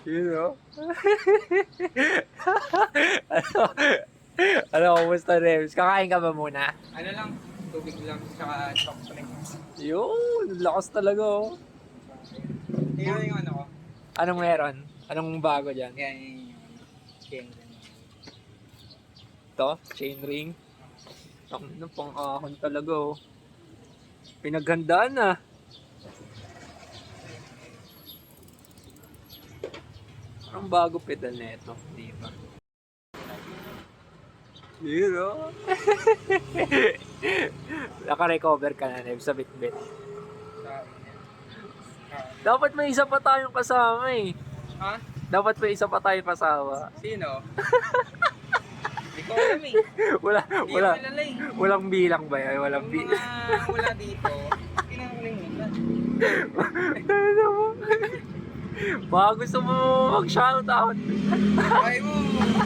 You know? Ano, kumusta Rems? Kakain ka ba muna? Ano lang, tubig lang, tsaka soft drinks. Yun, lakas talaga oh. Yun yung ano ko. Anong meron? Anong bago dyan? Yan yung chain rin. Ito, chain ring. Ang pang-ahon talaga oh. Pinaghandaan na. Ang bago pedal na ito, di ba? Yun oh. Naka-recover ka na, Nev, sa Bitbit. Dapat may isa pa tayong kasama eh. Ha? Dapat may isa pa tayong kasama. Sino? Hindi ko alam eh. Hindi Wala. ko kilala eh. Walang bilang ba yan? Walang Yung bilang. mga wala dito, kinakalimutan. Baka gusto mo mag-shoutout. Ay mo,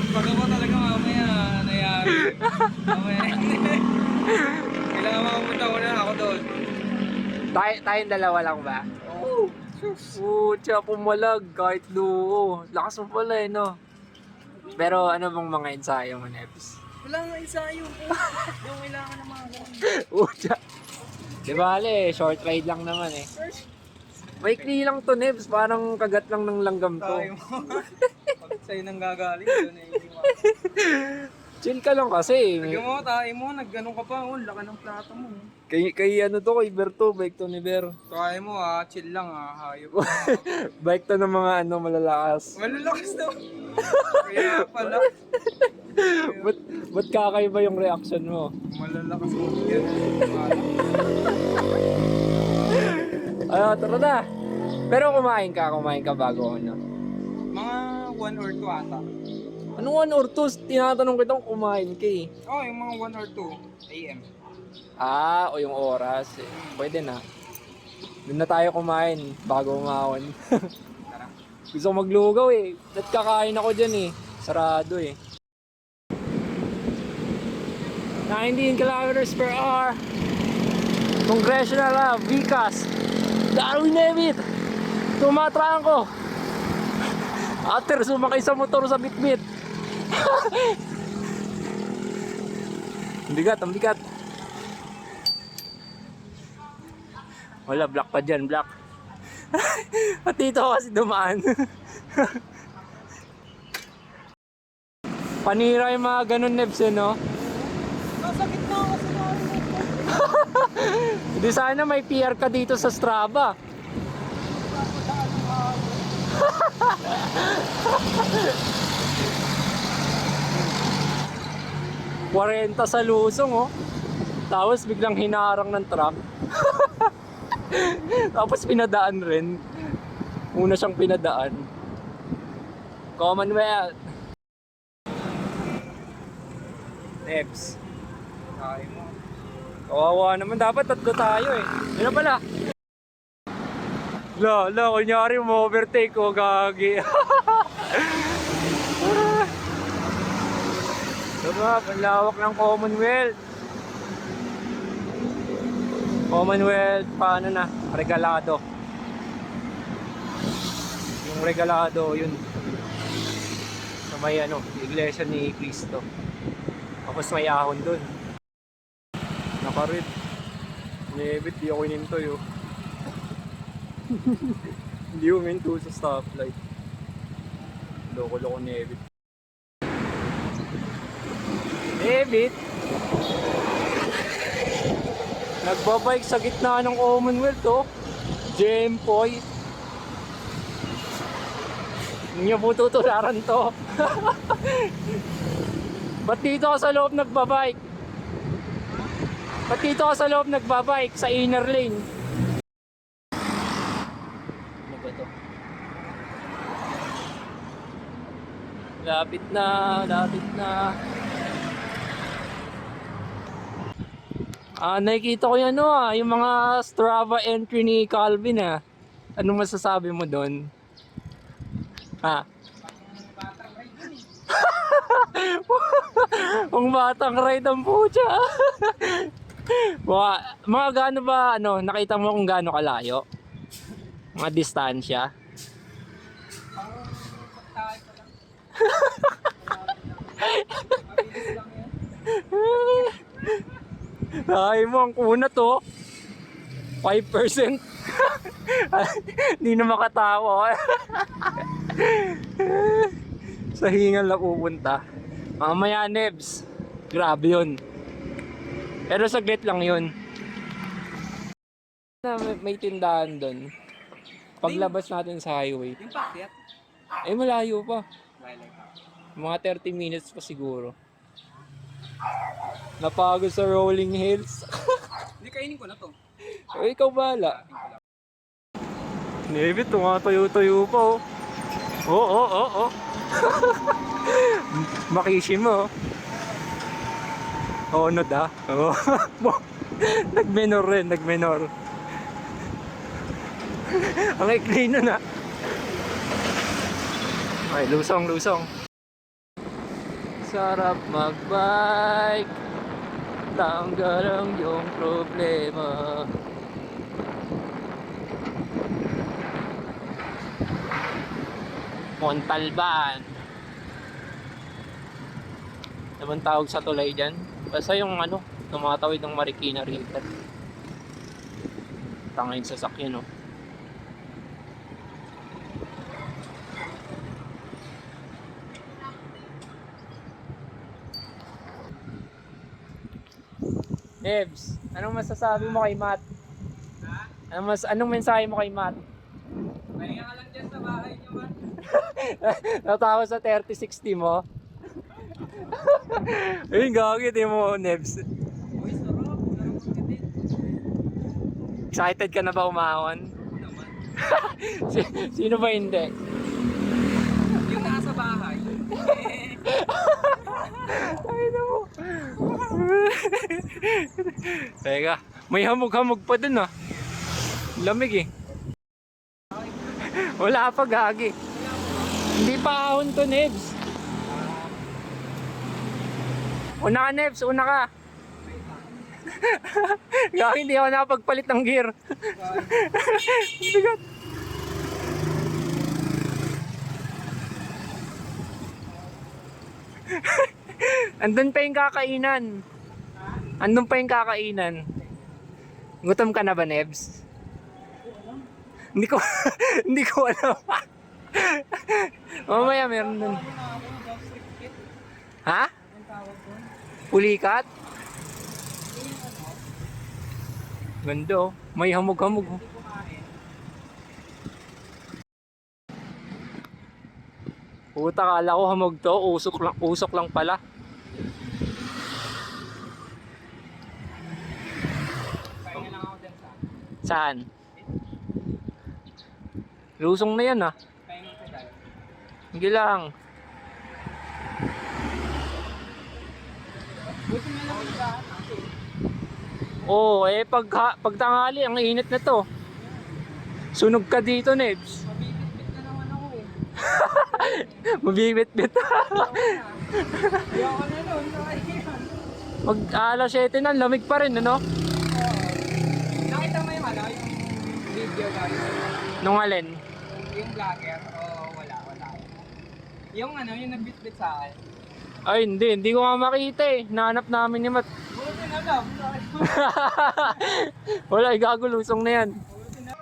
pag ako talaga mamaya, nangyari. Mamaya. Kailangan makapunta ko na ako doon. Tayong dalawa lang ba? Oo. Pucha, pumalag kahit duo. Lakas mo pala eh, no? Pero ano bang mga ensayo mo, Nebs? Wala nga ensayo. Yung kailangan ng mga ganun. Pucha. Di bale, short ride lang naman eh. Maikli lang to, Nebs. Parang kagat lang ng langgam to. Tayo mo. Pag sa'yo nang gagaling, doon na yung Chill ka lang kasi. Lagyan mo, tayo mo, nagganong ka pa. Oh, laka ng plato mo. Kay ano to, kay Berto, bike to ni Ber. Tayo mo chill lang hayop. Bike to ng mga ano, malalakas. Malalakas daw. Kaya pala. Ba't kakaiba yung reaction mo? Malalakas mo yan. Tara na. Pero kumain ka bago ano. Mga 1 or 2 ata. Anong 1 or 2? Tinatanong kita kung kumain ka eh. Oh, yung mga 1 or 2 AM. O yung oras eh. Pwede na. Doon na tayo kumain bago umahon. Tara. Gusto ko maglugaw eh. At kakain ako dyan eh. Sarado eh. 19 kilometers per hour. Congressional Vicas. Darwin Evit. Tumatraan ko. Ater, sumakay sa motor sa Bitbit. Ang bigat. Wala, black pa dyan, black. At dito ako kasi dumaan. Panira yung mga ganun, Nebs, eh, no? Nasa gitna kasi na. Hindi sana may PR ka dito sa Strava. Kwarenta sa lusong oh. Tapos biglang hinarang ng truck. Tapos pinadaan rin. Una siyang pinadaan. Commonwealth. Nebs. Tayo mo. Kawawa naman, dapat tatlo tayo eh. Yun na pala. Kunyari mo overtake ko, gagi. Diba, panlawak ng Commonwealth. Commonwealth, paano na? Regalado. Yung regalado, yun. Sa may ano, iglesia ni Cristo. Tapos may ahon dun. Nakarit. Nebit, di ako inintoy oh. Hindi huminto sa stoplight. Loko-loko Nebit. Nebit! Nagbabike sa gitna ng Commonwealth oh. Jempoy. Hindi niyo po tutularan to. Ba't dito ka sa loob nagbabike? Ba't dito ka sa loob nagbabike sa inner lane? Ano ba to? Lapit na. Nakikita ko yan yung mga Strava entry ni Calvin Anong masasabi mo doon? Ang batang ride ang pucha. Mga gaano ba, nakita mo kung gaano kalayo? Mga distansya? Mabilis lang yan. Ay mo, ang kunat to. 5%. Hindi na makatawa. Sa hingal na pupunta. Mamaya, Nebs. Grabe yun. Pero saglit lang yun. May tindahan doon. Paglabas natin sa highway. Yung packet. Eh, malayo pa. Violet. Mga 30 minutes pa siguro. Napagod sa rolling hills. Hindi, kainin ko na to. O, ikaw bahala. Nebit, tumatayo-tayo pa oh. Oo. Makishi mo. Honod ah. Oo. Nagmenor rin, nagmenor. Ang ikli nun ah. Ay, lusong. Sarap magbike. Tanggal ang iyong problema. Montalban. Naman tawag sa tulay dyan. Basta yung ano, tumatawid ng Marikina River. Tangin sa sakyan, no? Nebs, anong masasabi mo kay Matt? Ha? Anong mensahe mo kay Matt? Pahinga ka lang dyan sa bahay niyo, man. Natawa sa 30-60 mo? Ayun, gagawin din mo, Nebs. Uy, sarap. Sarap magkatid. Excited ka na ba umahon? Naman. Sino ba hindi? Yung nasa bahay. Ay na mo. Teka, may hamog-hamog pa dun ah. Lamig eh. Wala pa gagi. Hindi pa ahon to, Nebs. Una ka, Nebs, una ka. Gagi, hindi ako nakapagpalit ng gear. Bigat. Andun pa yung kakainan. Andun pa yung kakainan. Gutom ka na ba, Nebs? Hindi ko hindi ko alam. Mamaya meron nun. Ha? Pulikat? Ganda oh. May hamog-hamog oh. Puta, kala ko hamog to. Usok lang pala. Pahinga lang ako dyan sa. Saan? Lusong na yan ah. Pahinga ko dyan. Hindi lang. Buti na lang yung lahat natin. Oo, eh pag tanghali, ang init na to. Sunog ka dito, Nebs. Mabibit-bit na naman ako eh. Mabibit-bit. Hindi ako na nun. Mag alas 7 na, lamig pa rin, ano? Nakita mo yung ano, yung video guys. Nung alin? Yung vlogger, wala. Yung ano, yung nagbitbit sa akin. Ay, hindi ko nga makita eh. Nahanap namin ni Matt. Buti na lang. Wala, gago, lusong na yan. Buti na.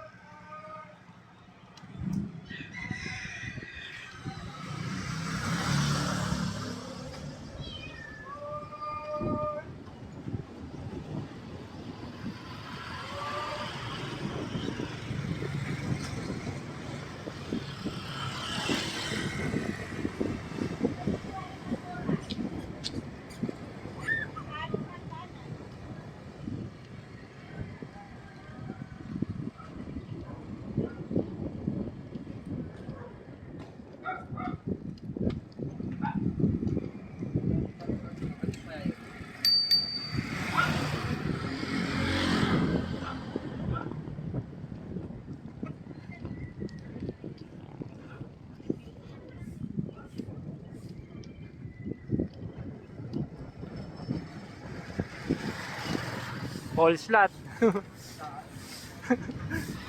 All slot.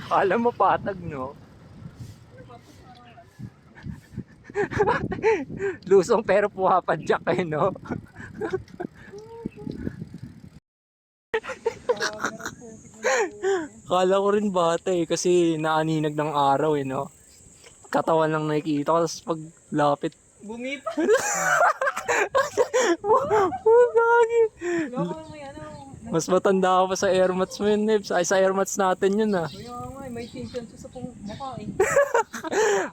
Alam mo patag, no? Lusong pero puhapadyak kayo, no? Kala ko rin bata eh, kasi naaninag ng araw eh, no? Katawan lang nakikita ko, tapos pag lapit, Bumi pa. gagi. Loko mo yan. Mas matanda ako pa sa airmats mo yun, Nebs. Ay, sa airmats natin yun, ah. Kaya nga, may tension sa mukha eh.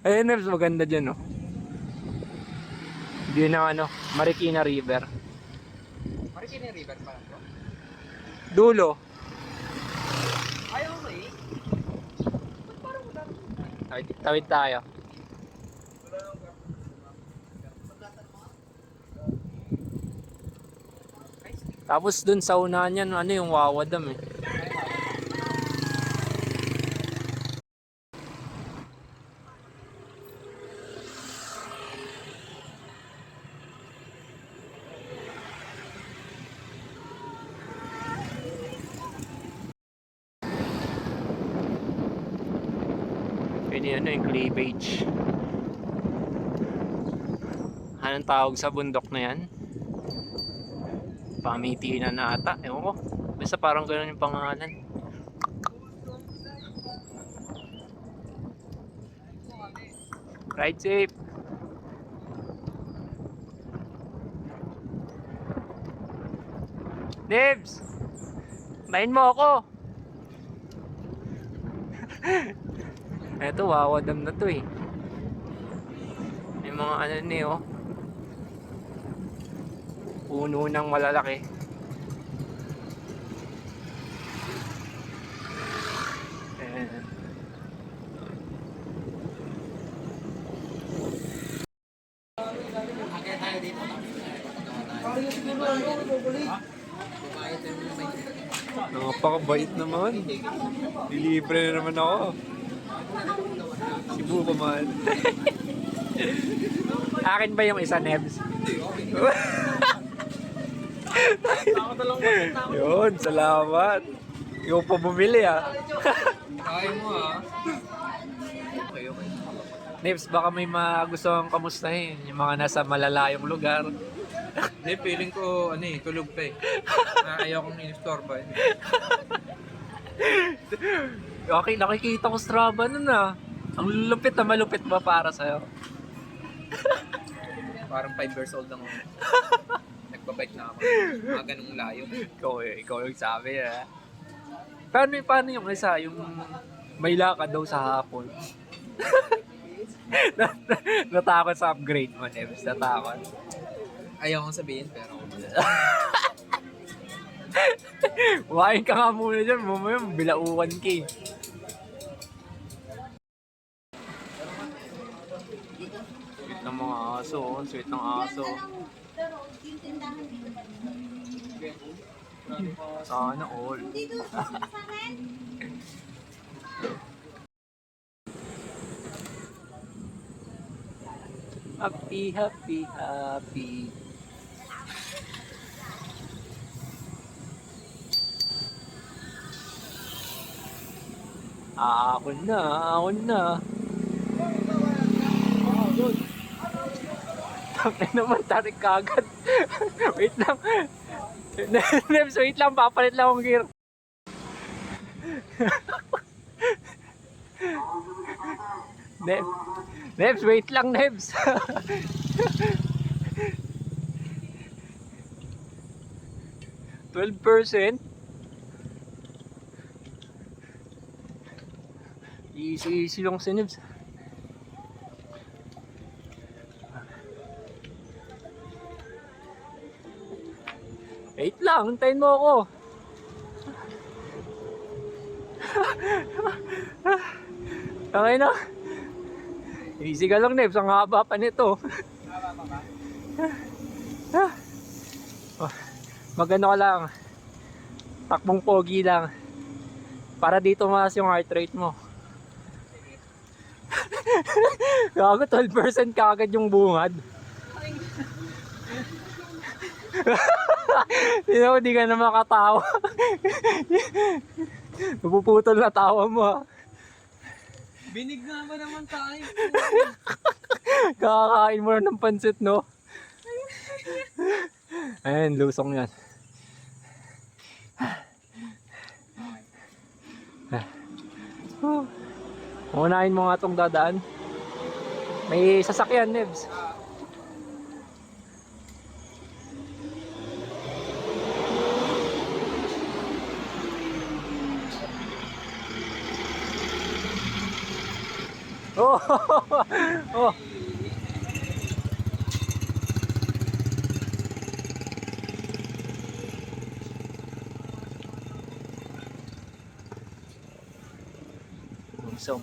Ayun, Nebs, maganda dyan, no? Yun ang ano, Marikina River. Marikina River pa lang bro? Dulo. Ayaw mo eh. Ba't parang wala? Tawid tayo. Tapos dun sa unahan yan, ano yung Wawadam eh. Yun yung ano yung cleavage. Anong tawag sa bundok na yan? Pamitinan na ata. Ewan ko. Basta parang gano'n yung pangalan. Ride safe. Nibs! Bahin mo ako! Eto, Wawadam na to eh. May mga ano ni oh. Puno ng malalaki. Ayan. Napakabait naman. Dilibre na naman ako. Cebu pa man. Akin ba yung isa, Nebs? Yun, salamat. Ikaw pa bumili ah. Kaya mo ah. Okay. Nebs, baka may gusto kang kamustahin. Yung mga nasa malalayong lugar. Hindi, feeling ko ano eh, tulog pa eh. Ayaw kong in-store eh. Okay, nakikita ko Strava nun ah. Ang lupit na malupit ba para sa'yo? Parang 5 years old lang ako. Nagbabike na ako. Mga ganung layo. Ikaw yung sabi ah. Paano yung isa? Yung may lakad daw sa hapon. Natakot sa upgrade mo, Nebs. Natakot. Ayaw kong sabihin pero Kuhain ka nga muna dyan. Mamaya bilauan ka eh. Sweet ng mga aso. Sweet ng aso. Sana all. Happy, happy, happy. Ahon na, ahon na. Tapos naman, tarik kagad. Wait lang. Nebs, wait lang, papalit lang akong gear. Nebs, wait lang, Nebs. %12? Easy lang si Nebs. Wait lang, hintayin mo ako. Okay na. Easy ka lang, Nebs. Ang haba pa nito. Magano ka lang. Takbong pogi lang. Para dito mas yung heart rate mo. Gago, 12% kagad yung bungad. Hindi ka na makatawa. Napuputol na tawa mo ha. binig nga ba naman tayo? Kakakain mo na ng pansit, no? Ayan, lusong yan. Unahin mo nga itong dadaan. May sasakyan, Nebs. Oh, oh. So,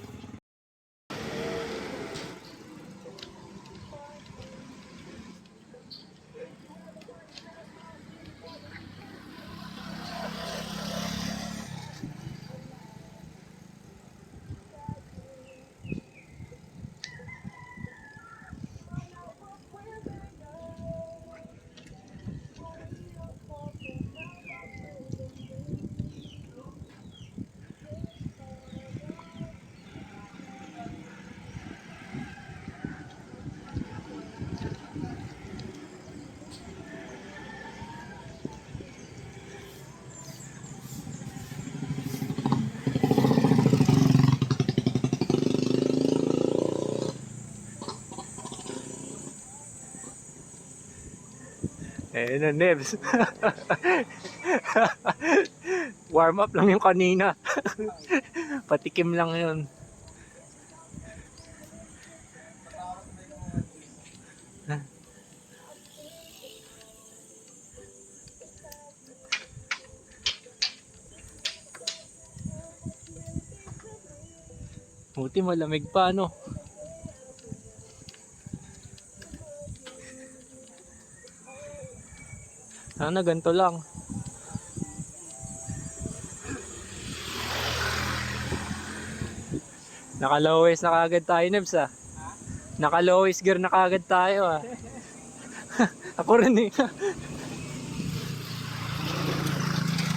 eh na, Nebs. Warm up lang yung kanina. Patikim lang yun. Buti malamig pa, no? Sana ganito lang. Naka-lowest na kagad tayo, Nebs, ah. Naka-lowest gear na kagad tayo, ah. Ako rin, eh.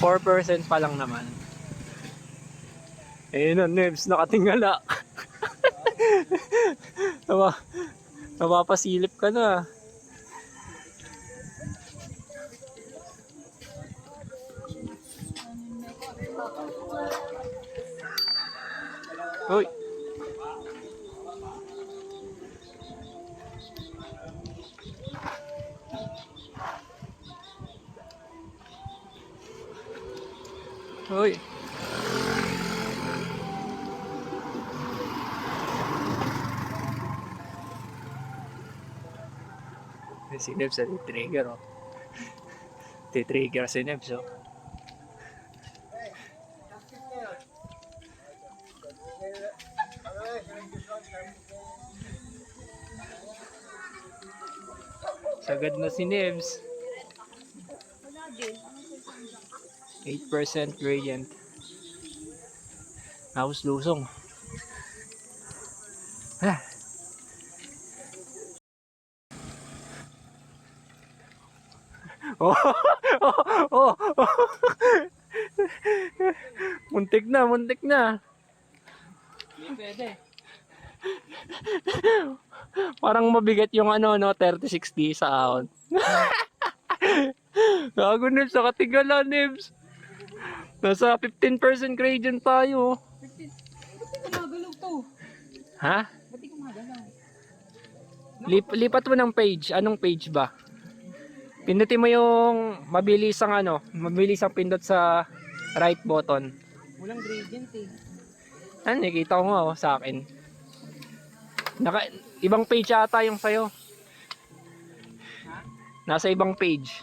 4% pa lang naman. Eh na, Nebs, nakatingala. Napapasilip ka na. Uy. Uy. Si Nebs sa trigger, oh. Titrigger si Nebs, oh. Sagad na si Nebs. 8% gradient. Tapos lusong. Ah. Oh, oh, oh, oh. Muntik na, muntik na. Hindi pwede. Parang mabigat yung ano, no, 3060 sa ahon. Gago, Nebs, sa katigala, Nebs. Nasa 15% gradient tayo. Gumagalaw to. Ha? Ba't di gumagalaw? Lipat mo ng page. Anong page ba? Pindutin mo yung mabilisang ano, mabilisang pindot sa right button. Walang gradient eh. Ano, nakita ko nga, oh, sa akin. Ibang page ata yung sayo. Nasa ibang page.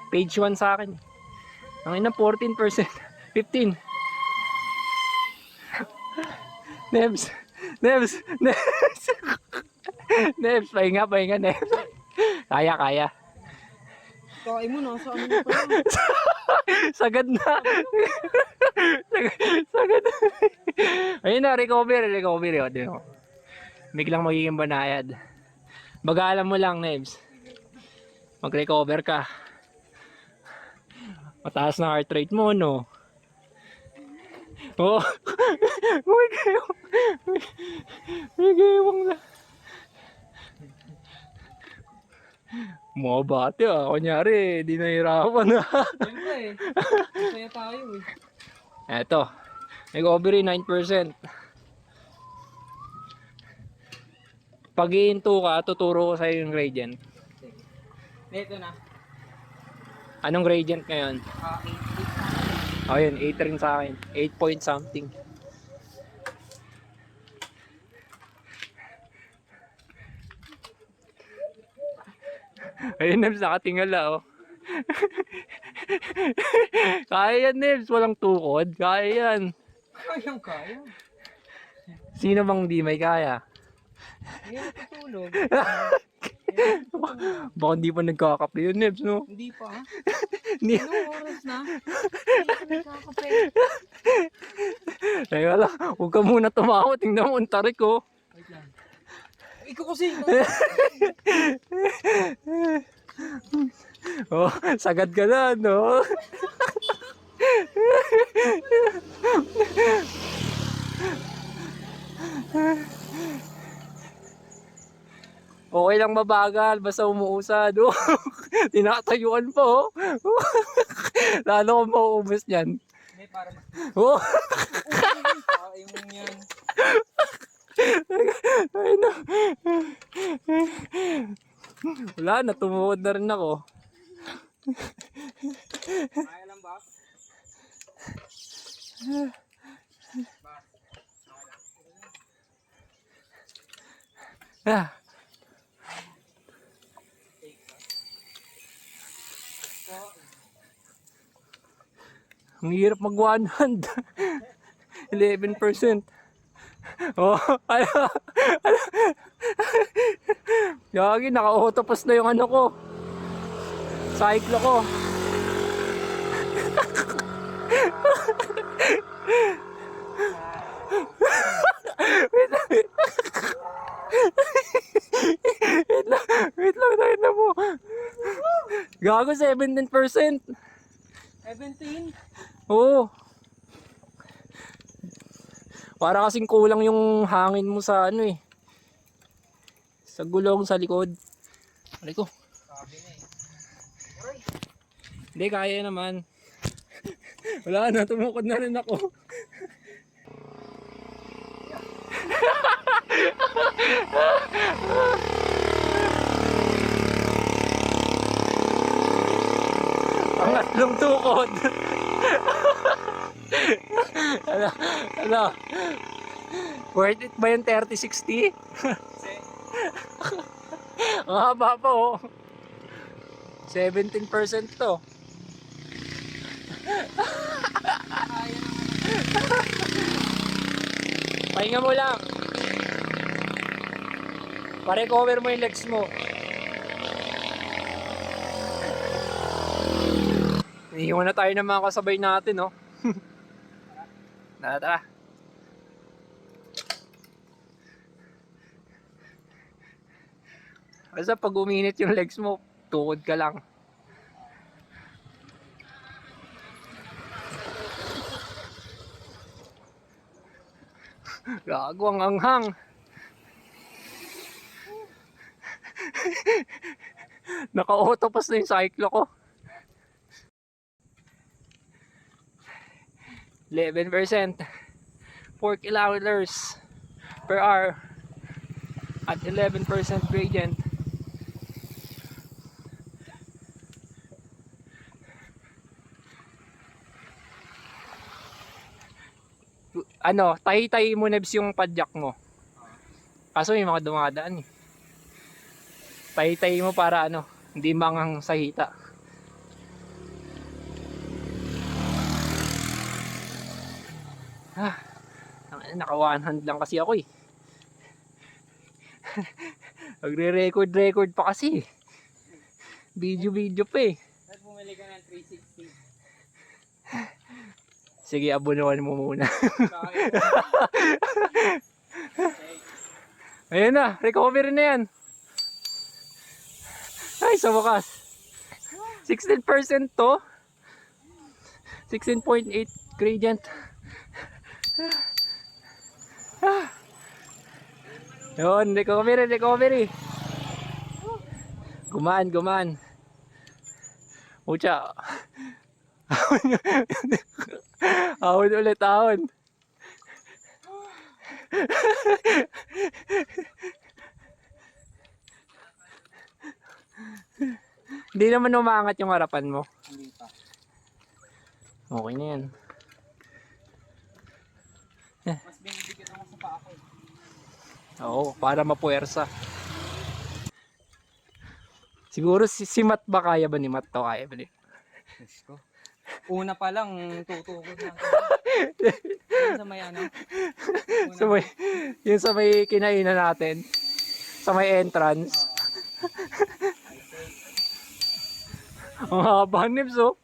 Page 1 sa akin. Ang ina, 14%. 15. Nebs. Nebs. Nebs. Nebs. Pahinga, pahinga, Nebs. Kaya, kaya. Kain mo na, sa ano na pala? Sagad na. Sagad na. Ayun na, recover. O, biglang magiging banayad. Baga alam mo lang, Nebs. Mag-recover ka. Mataas na heart rate mo, no? Oh. May gayong na. Mga bate kunyari, di nahirapan Siyempre eh. Masaya tayo eh. Eto, recovery 9%. Pag i-into ka, tuturo ko sa'yo yung gradient. Sige. Ito na. Anong gradient ngayon? 8. Oh, yun, 8 rin sa akin. 8 point something. Ayun, Nebs, nakatingala, oh. Kaya yan, Nebs. Walang tukod. Kaya yan. Kayang kaya. Sino bang di may kaya? Hindi na tutulog. Baka hindi pa nagkakape yun, Nebs, no? Hindi pa ha? Hindi. Anong oras na? Hindi ka nagkakape. Teka lang, huwag ka muna tumawa. Tingnan mo, ang tarik, oh. Wait lang. Ikaw kasi. Oh, sagad ka na, no? Okay lang mabagal, basta umuusad. Oh. Tinatayuan po. Oh. Lalo kang mauubos niyan. Hindi, para mas. Oh. Ay mo yan. Ay, no. Wala na, tumuod na rin ako. Kaya lang ba? Ah. Ang hirap mag one hand. 11%. Oh, ano? Yagi, naka-autopass na yung ano ko. Cyclo ko. Wait lang, tayo na mo. Gago, 17%. 17? Oo. Para kasing kulang yung hangin mo sa ano eh. Sa gulong sa likod. Aray ko. Sabi na eh. Hindi, kaya naman. Wala na, tumukod na rin ako. Ang atlong tukod. Ano? Worth it ba yung 30-60? Ang haba pa oh. 17% to. Pahinga mo lang. Pa-recover mo yung legs mo. Iiwan na tayo ng mga kasabay natin, no? Tara. Kasi pag uminit yung legs mo, tukod ka lang. Gago ang anghang. Naka-autopass na yung cyclo ko. 11%. 4 kilometers per hour at 11% gradient. Ano, tahi-tahi mo Nebs yung padjak mo. Kaso may mga dumadaan eh. Tahi-tahi mo para ano, hindi mangang sa hita. Naka one hand lang kasi ako eh. Magre-record pa kasi. Video pa eh. Ba't bumili ka ng 360? Sige, abunuan mo muna. Ayun na, recovery na yan. Ay, sa wakas. 16% to. 16.8 gradient. Yun, recovery. Gumaan, gumaan. Pucha. Ahon ulit, ahon. Hindi naman umaangat yung harapan mo. Hindi pa. Okay na yan. Mas binibigyan ako sa paa ko. Oo, para mapuwersa. Siguro si Matt ba kaya ba ni Matt to? Kaya ba ni? Diyos ko. Una pa lang, tutukod na. Yun sa may ano. Sa may, yun sa may kinainan natin. Sa may entrance. Ang haba nips oh.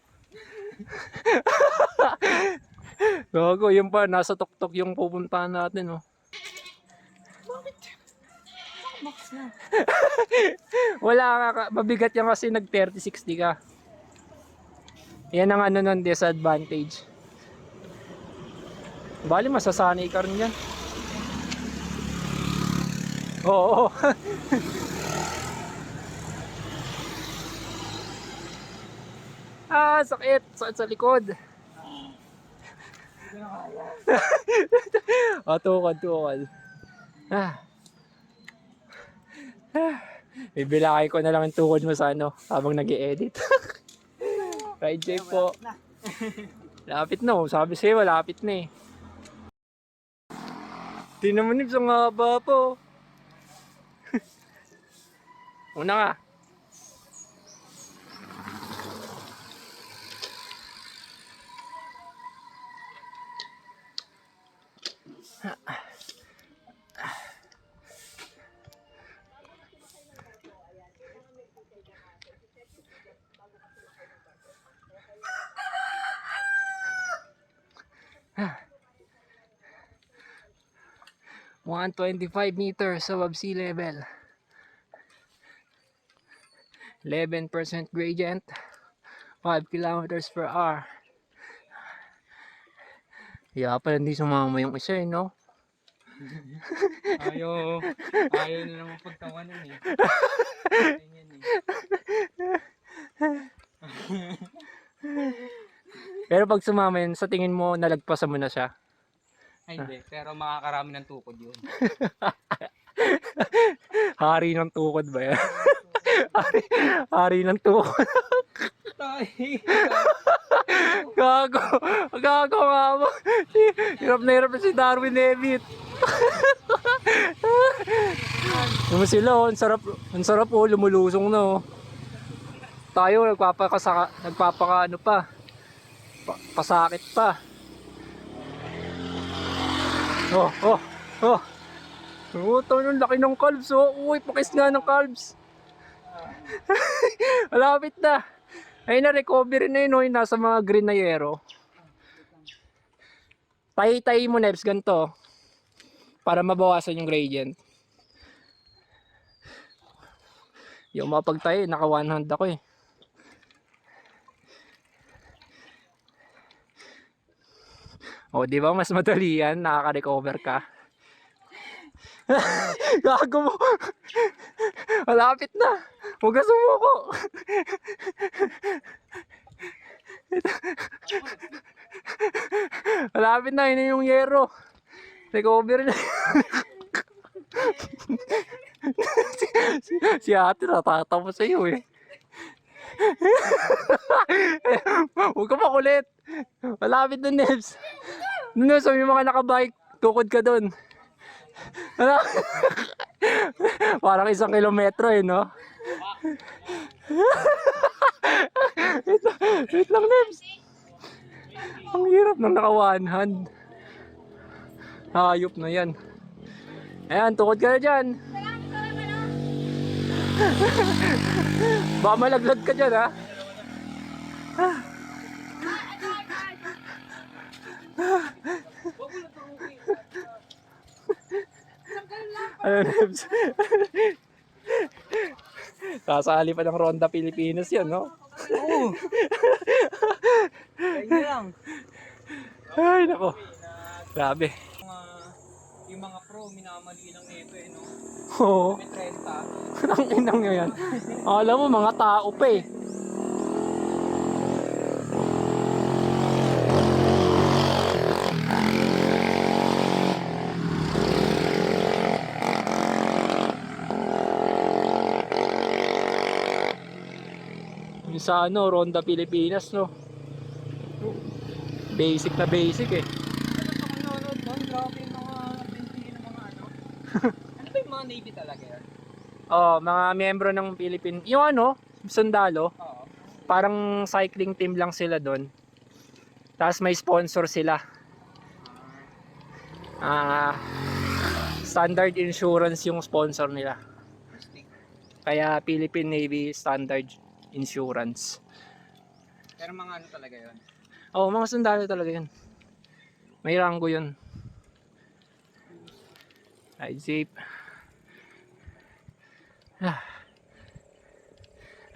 Gago, yun pa, nasa tuktok yung pupuntahan natin oh. Max na. Wala ka, mabigat yan kasi nag 30-60 ka. Yan ang ano nun, disadvantage. Bali, masasanay ka rin yan. Oo. Ah, sakit. Sakit sa likod. Oh, tukod, tukod. Ah. Bibilakay ko na lang yung tukod mo sa ano, habang nag-i-edit. Ride check po. Lapit na, oh. Sabi sa'yo, malapit na eh. Tingnan mo nips, ang haba po. Una nga. Ah. 125 meters above sea level. 11% gradient. 5 kilometers per hour. Yeah, pala hindi sumama yung isa eh, no? Ayaw na naman pagtawanan eh. Ganyan eh. Pero pag sumama yun, sa tingin mo nalagpasan mo na siya? Ay hindi, pero makakarami ng tukod yun. Hari ng tukod ba yan? hari ng tukod. Gago. Gago nga mo. Hirap na si Darwin Levitt. Yung sila oh, ang sarap oh, lumulusong na oh. Tayo nagpapaka ano pa. Pasakit pa. Oh, oh, oh. Ito yung laki ng calves oh. Uy, pakis nga ng calves. Malapit na. Ay na-recovery na yun oh, nasa mga green na yero. Tay-tay mo Nebs, ganito. Para mabawasan yung gradient. Yung mapagtayo, naka one hand ako eh. O, di ba mas madali yan? Nakaka-recover ka. Gago mo. Malapit na. Huwag ka sumuko. Malapit na. Yun yung yero. Recover na. si ate natatawa sa iyo eh. Huwag ka makulit. Malapit na Nebs. Doon sa may mga nakabike, tukod ka doon. Parang 1 kilometro eh, no? Wait lang, Nebs. Ang hirap nang naka one hand. Hayop na yan. Ayan, tukod ka na dyan. Baka malaglag ka dyan, ha? Ano, Nebs? Sasali pa ng Ronda Pilipinas yan, no? Oo. Kaya lang. Ay, nako. Grabe. Yung mga pro, minamali lang nito eh, no? Oo. May 30. Ang inang nyo yan. Alam mo, mga tao pa eh. Yung sa ano, Ronda Pilipinas, no? Basic na basic eh. Nanonood doon, grabe yung mga binti ng mga ano. Ano ba yung mga Navy talaga yan? Oh, mga miyembro ng Philippine, yung ano, sundalo, Oo. parang cycling team lang sila doon. Tapos may sponsor sila. Standard Insurance yung sponsor nila. Kaya Philippine Navy Standard Insurance. Pero mga ano talaga yun? Oh, mga sundalo talaga yun. May ranggo yun. Ride safe.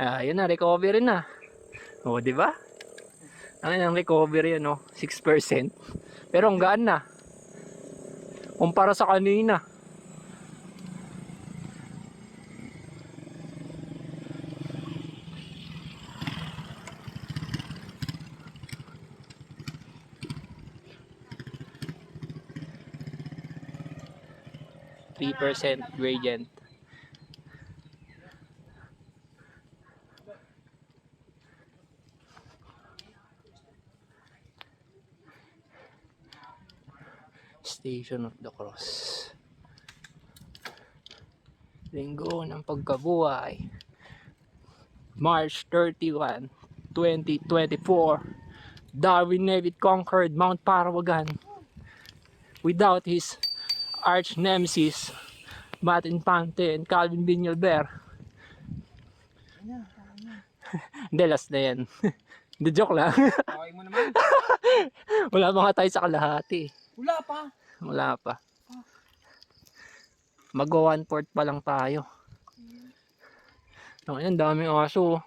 Yun na, recovery na. Oh, di ba? Ang recovery ano, 6%. Pero ang gaan na. Kumpara sa kanina. %3 gradient. Station of the Cross. Linggo ng Pagkabuhay. March 31, 2024. Darwin Nevitt conquered Mount Parawagan without his arch nemesis Matt Infante and Calvin Viñalber. Hindi, last na yan. Hindi, joke lang. Okay mo naman? Wala pa nga tayo sa kalahati. Wala pa. Wala pa. Mag-1/4 pa lang tayo. Ang daming aso.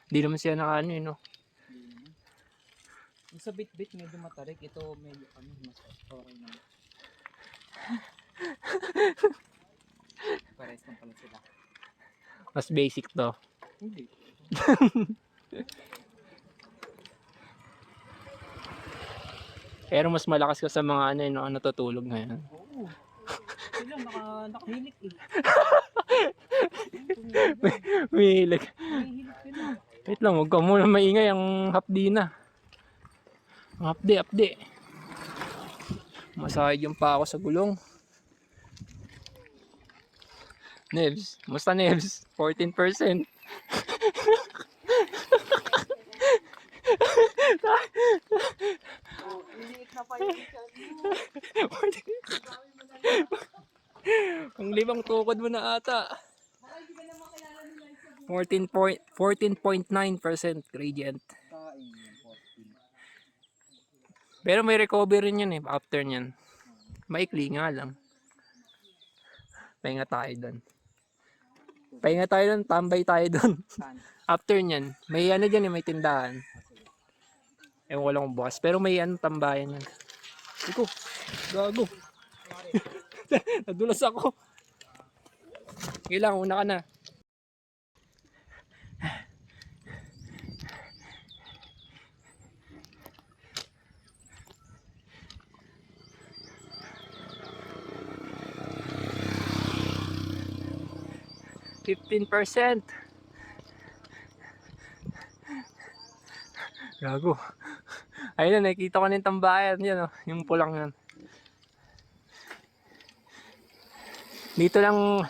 Hindi naman siya nakaano yun, no? Yung sa bit-bit medyo matarik. Ito medyo ano, mas okay naman. Pares lang pala sila. Mas basic to. Hindi. Pero mas malakas ka sa mga ano, no, natutulog ngayon. Oo. Sila nakahilik eh. Mihilig. Nahihilik sila. Wait lang, huwag ka muna maingay ang hapdi na. Ang hapdi. Masahid yung pa ako sa gulong. Nebs, musta Nebs? 14%. Liliit na pa yung Ang limang tukod mo na ata. 14.9% gradient. Pero may recovery rin yan eh, after nyan. Maikli nga lang. Pahinga tayo doon. Tambay tayo doon. After nyan, may ano dyan eh, may tindahan. Ewan ko lang kung bukas. Pero may ano, tambayan yan. Iko, gago. Nadulas ako. Kailangan, una ka na. %. Gago. Ayun na, nakikita ko na yung tambayan. Yan, oh, yung pulang yan. Dito lang,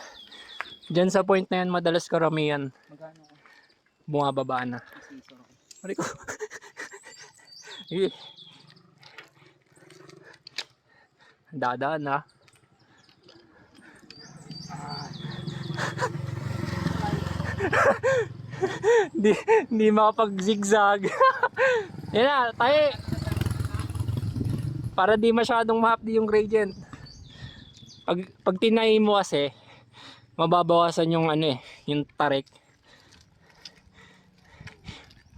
dyan sa point na yan, madalas karamihan. Magkano ko? Bumababa na. Ari ko. Dadaan na. Hindi makapag-zigzag. Yan na, tayo. Para di masyadong mahapdi yung gradient. Pag tinay mo kasi, mababawasan yung ano eh, yung tarik.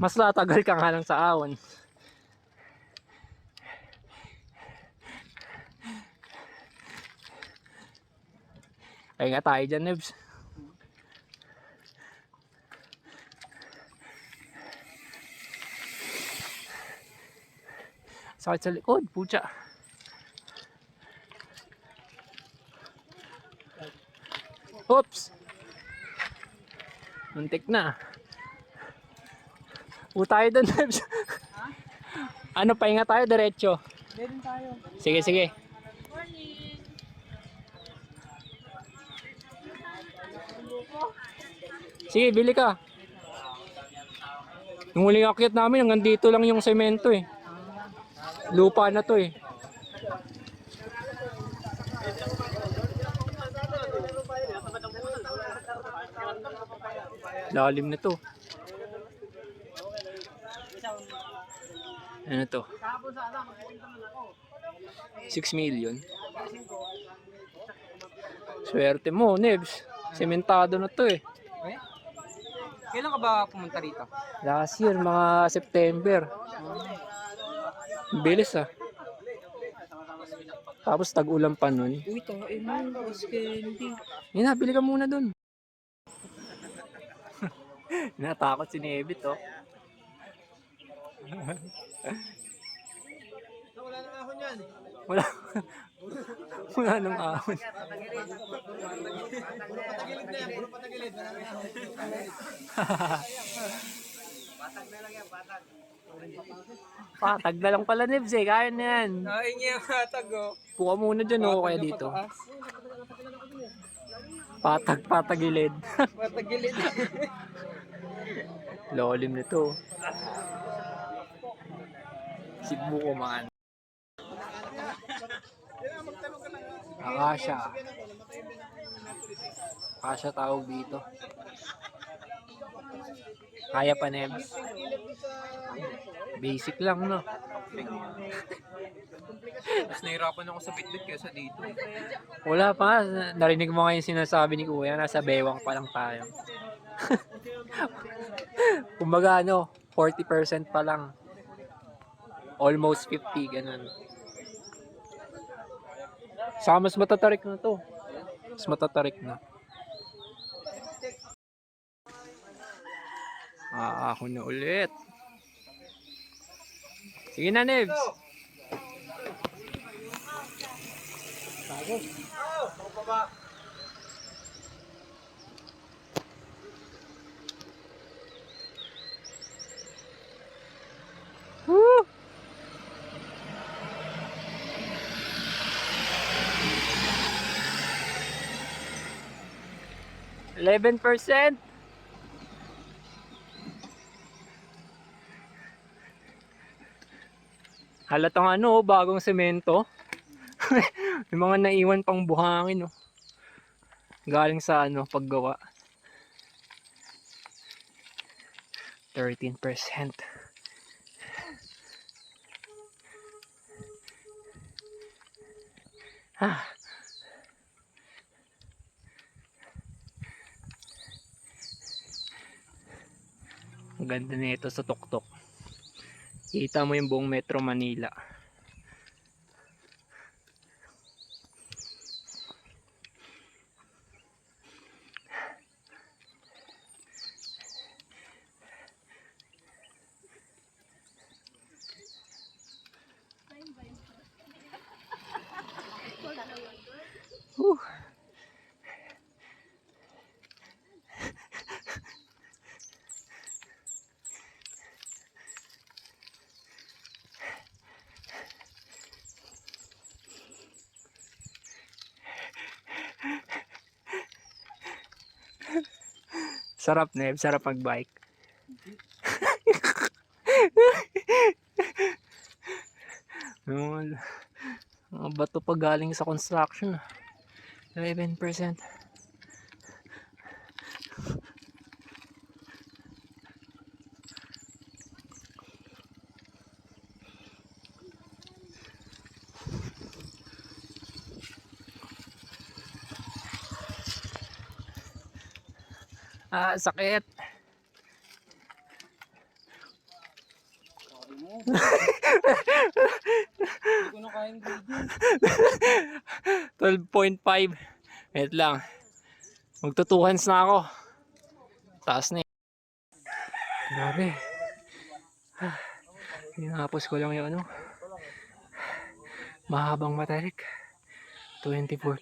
Mas tatagal ka nga lang sa ahon. Kaya nga tayo dyan, Nebs. Sakit sa likod, pucha. Oops! Muntik na. Tayo doon, Nebs. Ano, pahinga tayo, diretso. Meron tayo. Sige, sige. Sige, bili ka. Yung huling akyat namin, hanggang dito lang yung semento eh. Lupa na to eh. Lalim na to. Ano to? 6 million. Swerte mo, Nebs. Sementado na to eh. Eh? Kailan ka ba pumunta rito? Last year, mga September. Bilis ah. Tapos tag-ulan pa nun. Uy, tayo mo. Boss Candy. Yun na, bili ka muna dun. Natakot si Nebit oh. Wala nang ahon yan. Wala. Wala nang ahon. Patagilid na yan. Puro patagilid. Wala nang ahon. Patag na lang yan. Patag. Patag na lang pala, Nebs eh. Kaya na yan. Kain niya yung patag oh. Puka muna dyan oh, kaya dito. Patag-patagilid. Patagilid. Lolim nito. Sibu ko man. Akasha. Akasha tawag dito. Kaya pa, Nebs. Basic lang, no? Mas nahirapan ako sa bitbit kaysa dito. Wala pa. Narinig mo nga yung sinasabi ni Kuya. Nasa bewang pa lang tayo. Kumbaga ano, 40% pa lang. Almost 50, ganun. Saka mas matatarik na to. Mas matatarik na. Ako na ulit. Sige na, Nebs. Bago. Baba. Woo! %11. Halatang ano, bagong semento. May mga naiwan pang buhangin, oh. Galing sa ano, paggawa. 13%. Ah. Ang ganda nito sa tuktok. Kita mo yung buong Metro Manila. Whew. Sarap, Neb. Sarap mag-bike. Mga bato pa galing sa construction. 11%. Sakit. Hindi ko na kayang video. 12.5. Wait lang. Magto 2 hands na ako. Taas na eh. Grabe. Hinapos ko lang yung ano. Mahabang matarik. 24%.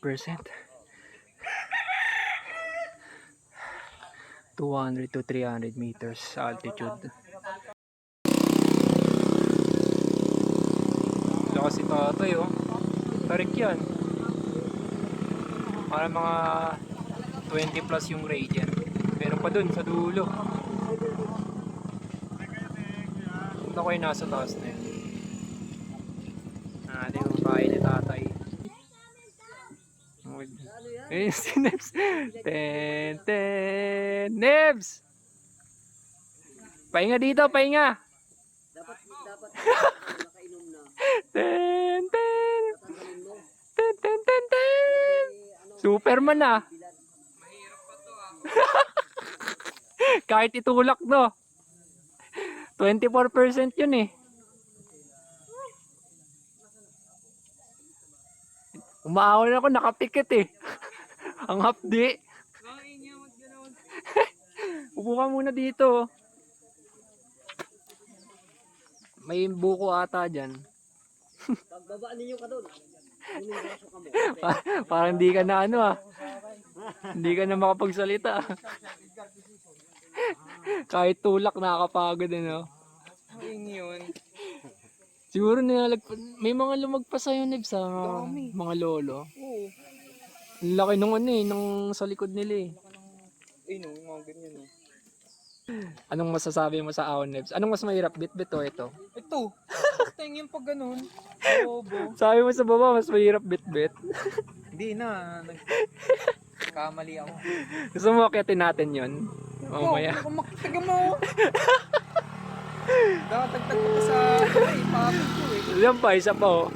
200 to 300 meters altitude. Lakas si Tatoy, oh. Tarik yan. Para mga 20 plus yung radian. Meron pa dun sa dulo. Ito ko yung nasa taas na yun. Natin yung bahay ni Tatay. Eh, si Nebs. Ten. Nebs! Pahinga dito, pahinga! Dapat nakainom na. Ten. Tatanggalin mo. Ten. Superman ah. Mahirap pa to ah. Kahit itulak no. 24% yun eh. Umahon ako, nakapikit eh. Ang hapdi. Bakit niya mag-gano'n? Upo ka muna dito. May buko ata dyan. Pagbaba ninyo ka doon. Braso ka mo. Parang hindi ka na ano ah. Hindi ka na makapagsalita. Kahit tulak nakakapagod ano. Ayun yun. Siguro may mga lumagpas sa'yo Nib sa mga lolo. Oo. Ang laki nung ano eh, nung sa likod nila eh. Ayun yung mga ganyan eh. Anong masasabi mo sa ahon Nibs? Anong mas mahirap, bit-bit o ito? Ito. Tingin pa ganun. Bobo. Sabi mo sa baba, mas mahirap bit-bit. Hindi na. Kamali ako. Gusto mo akitin natin yun? Mamaya. Kung makitaga mo. Nakatagtag ko sa ipapit ko eh. Yan pa, isa pa oh.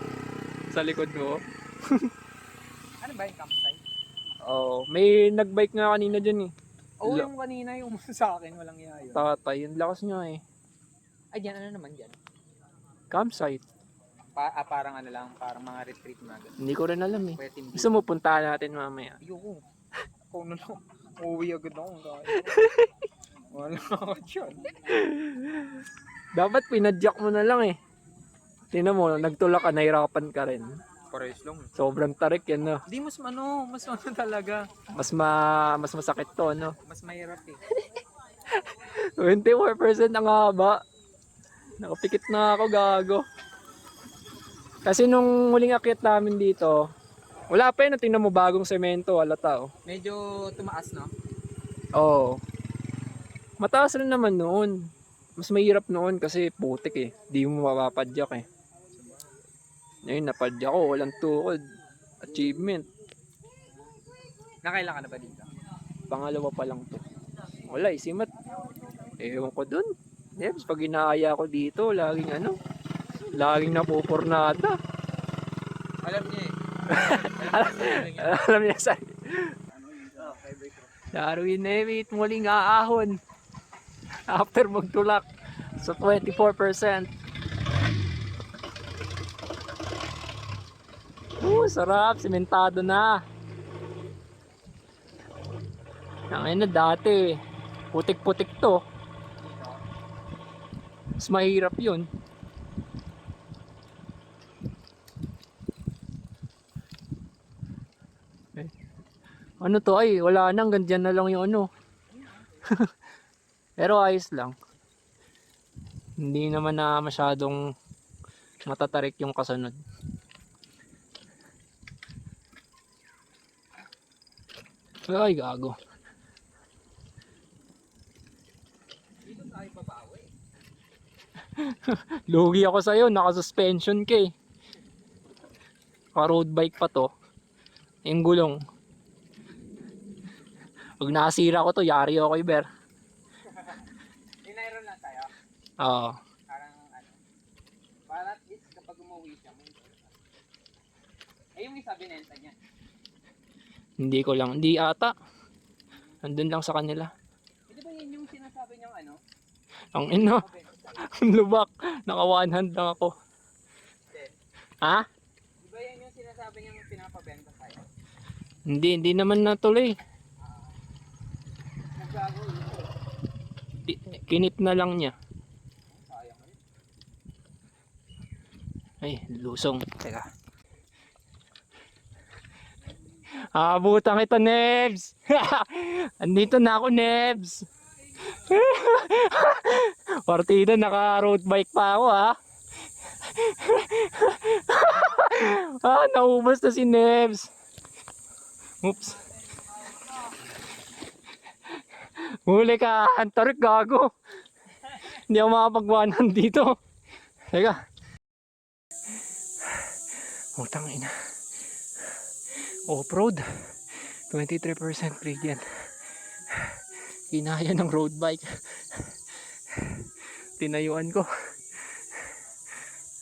Sa likod mo. Ano ba yung campsite? Oh, may nagbike nga kanina dyan eh. Oo, yung kanina yung sa akin, walang iya yun. Tatay, yung lakas niya eh. Ay, dyan, ano naman dyan? Campsite. Parang ano lang, parang mga retreat na gano'n. Hindi ko rin alam eh. Pwede hindi. Gusto mo puntahan natin mamaya. Ayoko. Ako na lang. Uuwi agad ako. Wala ako dyan. Dapat pinadyak mo na lang eh. Tingnan mo, nagtulak ka, nahirapan ka rin. Parehas lang. Sobrang tarik yan no. Di mas ano talaga. Mas masakit to no. Mas mahirap eh. 24% ang haba. Nakapikit na ako, gago. Kasi nung huling akyat namin dito, wala pa yun. Tingnan mo bagong semento, halata oh. Medyo tumaas, no? Oo. Mataas rin naman noon. Mas mahirap noon kasi putik eh. Di mo mapapadyak eh. Ngayon napadyak ko, walang tukod. Achievement. Nakailan ka na ba dito? Pangalawa pa lang to. Wala, isimat. Ewan ko dun. Nebs, pag inaaya ko dito, laging laging napupurnada. Alam niya eh. Alam niya sa Darwin Nevit, muling aahon. After magtulak sa 24%. Sarap, simentado na. Ngayon na dati, putik-putik to. Mas mahirap yun. Ano to ay, wala nang, ganyan na lang yung ano. Pero ayos lang. Hindi naman na masyadong matatarik yung kasunod. Ay, gago. Dito tayo babawi. Lugi ako sa'yo, naka-suspension ka eh. Road bike pa to. Yung gulong. Pag nasira ko to, yari ako kay Ber. Dinairon lang tayo. Oo. Parang ano. Para at least kapag umuwi siya, may yung isa binenta niya. Hindi ko lang, hindi ata. Nandun lang sa kanila. Di ba yun yung sinasabi niyang ano? Ang ino, ang lubak. Naka one hand lang ako. Ha? Di ba yun yung sinasabi niyang pinapabenta tayo? Hindi naman natuloy. Nagbago yun. Kinip na lang niya. Sayang rin. Ay, lusong. Teka. Abutan kita, Nebs. Andito na ako, Nebs. Partida, naka road bike pa ako, ha. Naubos na si Nebs. Oops. Huli ka, Hunter, gago. Hindi ako makapagwanan dito. Teka. Utang ina. Off-road. 23% gradient. Kinaya ng road bike. Tinayuan ko.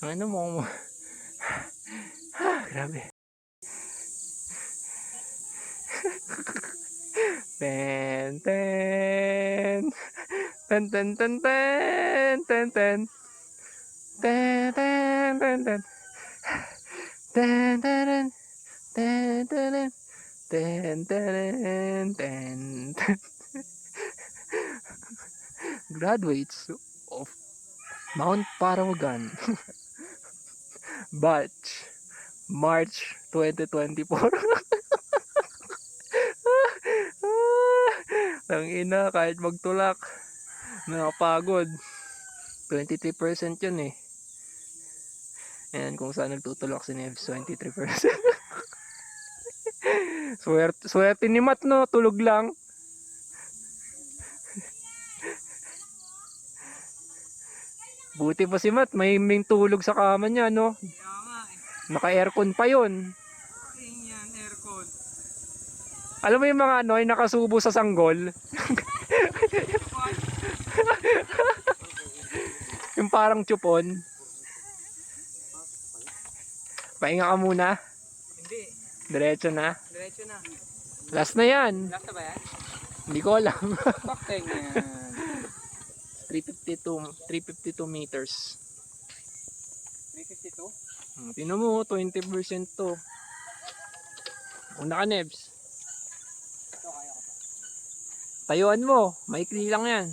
Ano mo? Grabe. Ten ten ten ten ten ten ten ten ten ten ten ten ten ten ten ten ten ten ten. Graduates of Mount Parawagan batch March 2024. Ang ina, kahit magtulak nakapagod. 23% yun eh. Ayan kung saan nagtutulak si Nebs, 23%. Swerte ni Matt, no? Tulog lang. Buti pa si Matt, may tulog sa kama niya, no? Kaya nga eh. Naka-aircon pa yun. King yan, aircon. Alam mo yung mga ano, yung nakasubo sa sanggol? Yung parang chupon. Pahinga ka muna. Hindi. Diretso na. Diretso na. Last na yan. Last na ba yan? Hindi ko alam. Bakteng yan. 352 meters. 352? Tingnan mo, 20% to. Una ka, Nebs. Ito, kaya ko pa. Tayuan mo. Maikli lang yan.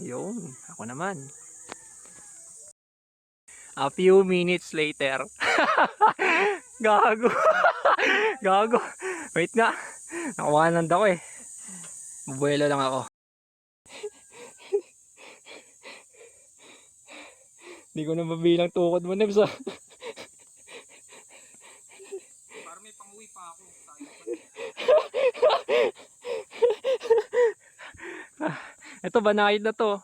Yun. Ako naman. A few minutes later. Gago. Gago. Wait nga. Nakawanan ako eh. Bubuelo lang ako. Hindi ko na mabilang tukod mo, Nebs. Para may pang-uwi pa ako. Ito, banayad na to.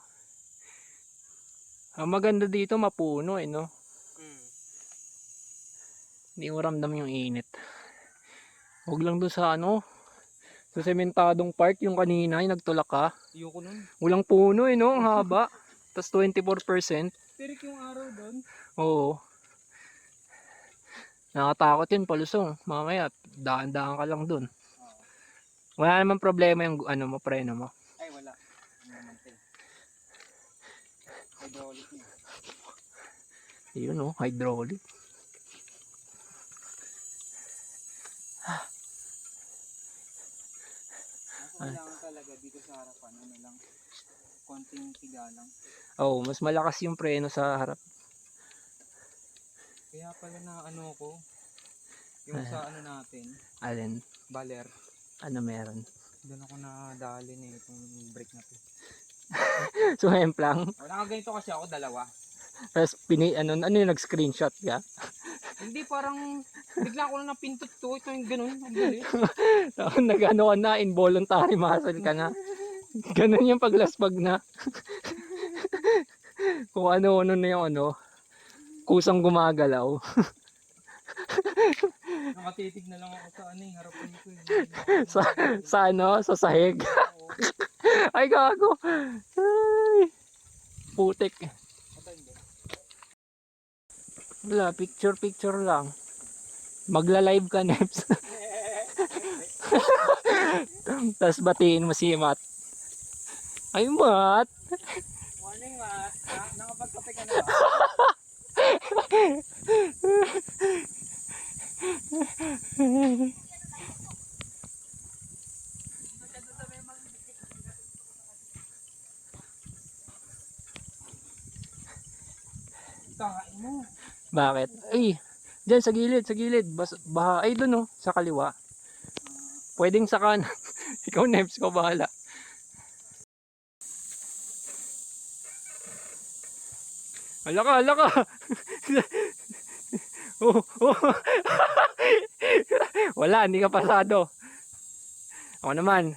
Ang maganda dito, mapuno eh, no? Hindi mo ramdam yung init. Huwag lang doon sa ano, sa sementadong park, yung kanina, yung nagtulak ka. Ayoko nun. Walang puno eh, no? Ang haba. Tapos 24%. Tirik yung araw doon. Oo. Nakatakot yun, palusong. Mamaya, daan-daan ka lang doon. Wala naman problema yung ano mo, preno mo. Ay, wala. Hydraulic niya. Yun oh, hydraulic. Kailangan talaga dito sa harapan, ano lang, konting tiga lang. Oh, mas malakas yung preno sa harap. Kaya pala na ano ko, yung sa ano natin, Alin, baler, ano meron? doon ako nadali na itong brake na to. So, hemplang. Wala ka ganito kasi ako, dalawa. Tapos, ano yung nag-screenshot ka? Hindi, parang bigla ko na napintot to, ito yung ganun, ang bilis. Tapos, nag-ano ka na, involuntary muscle ka na. Ganun yung paglaspag na. Kung ano-ano na yung ano, kusang gumagalaw. Nakatitig na lang ako sa ano yung harapan ko. sa ano, sa sahig. Ay, gago. Ay, putik. Wala, picture lang. Magla-live ka, Nebs. Tapos batiin mo si Matt. Ay, Matt. Morning, Matt. Nakapagkape ka na ba? Tangain mo. Bakit? Ay, dyan sa gilid, sa gilid. Baha, ay doon oh, sa kaliwa. Pwedeng sa kanan. Ikaw Nebs, ko bahala. Hala ka, hala ka. Oh, oh. Wala, hindi ka pasado. Ako naman.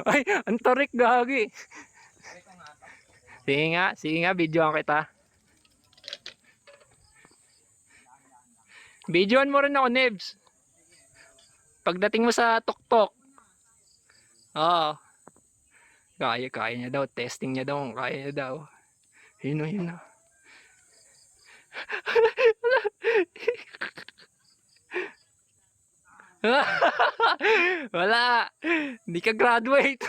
Ay, ang tarik gagi. Sige nga, videoan kita. Videoan mo rin ako, Nebs. Pagdating mo sa tuktok. Oo. Kaya niya daw. Testing niya daw. Kaya niya daw. Yun o, yun o. Wala. Hindi ka graduate.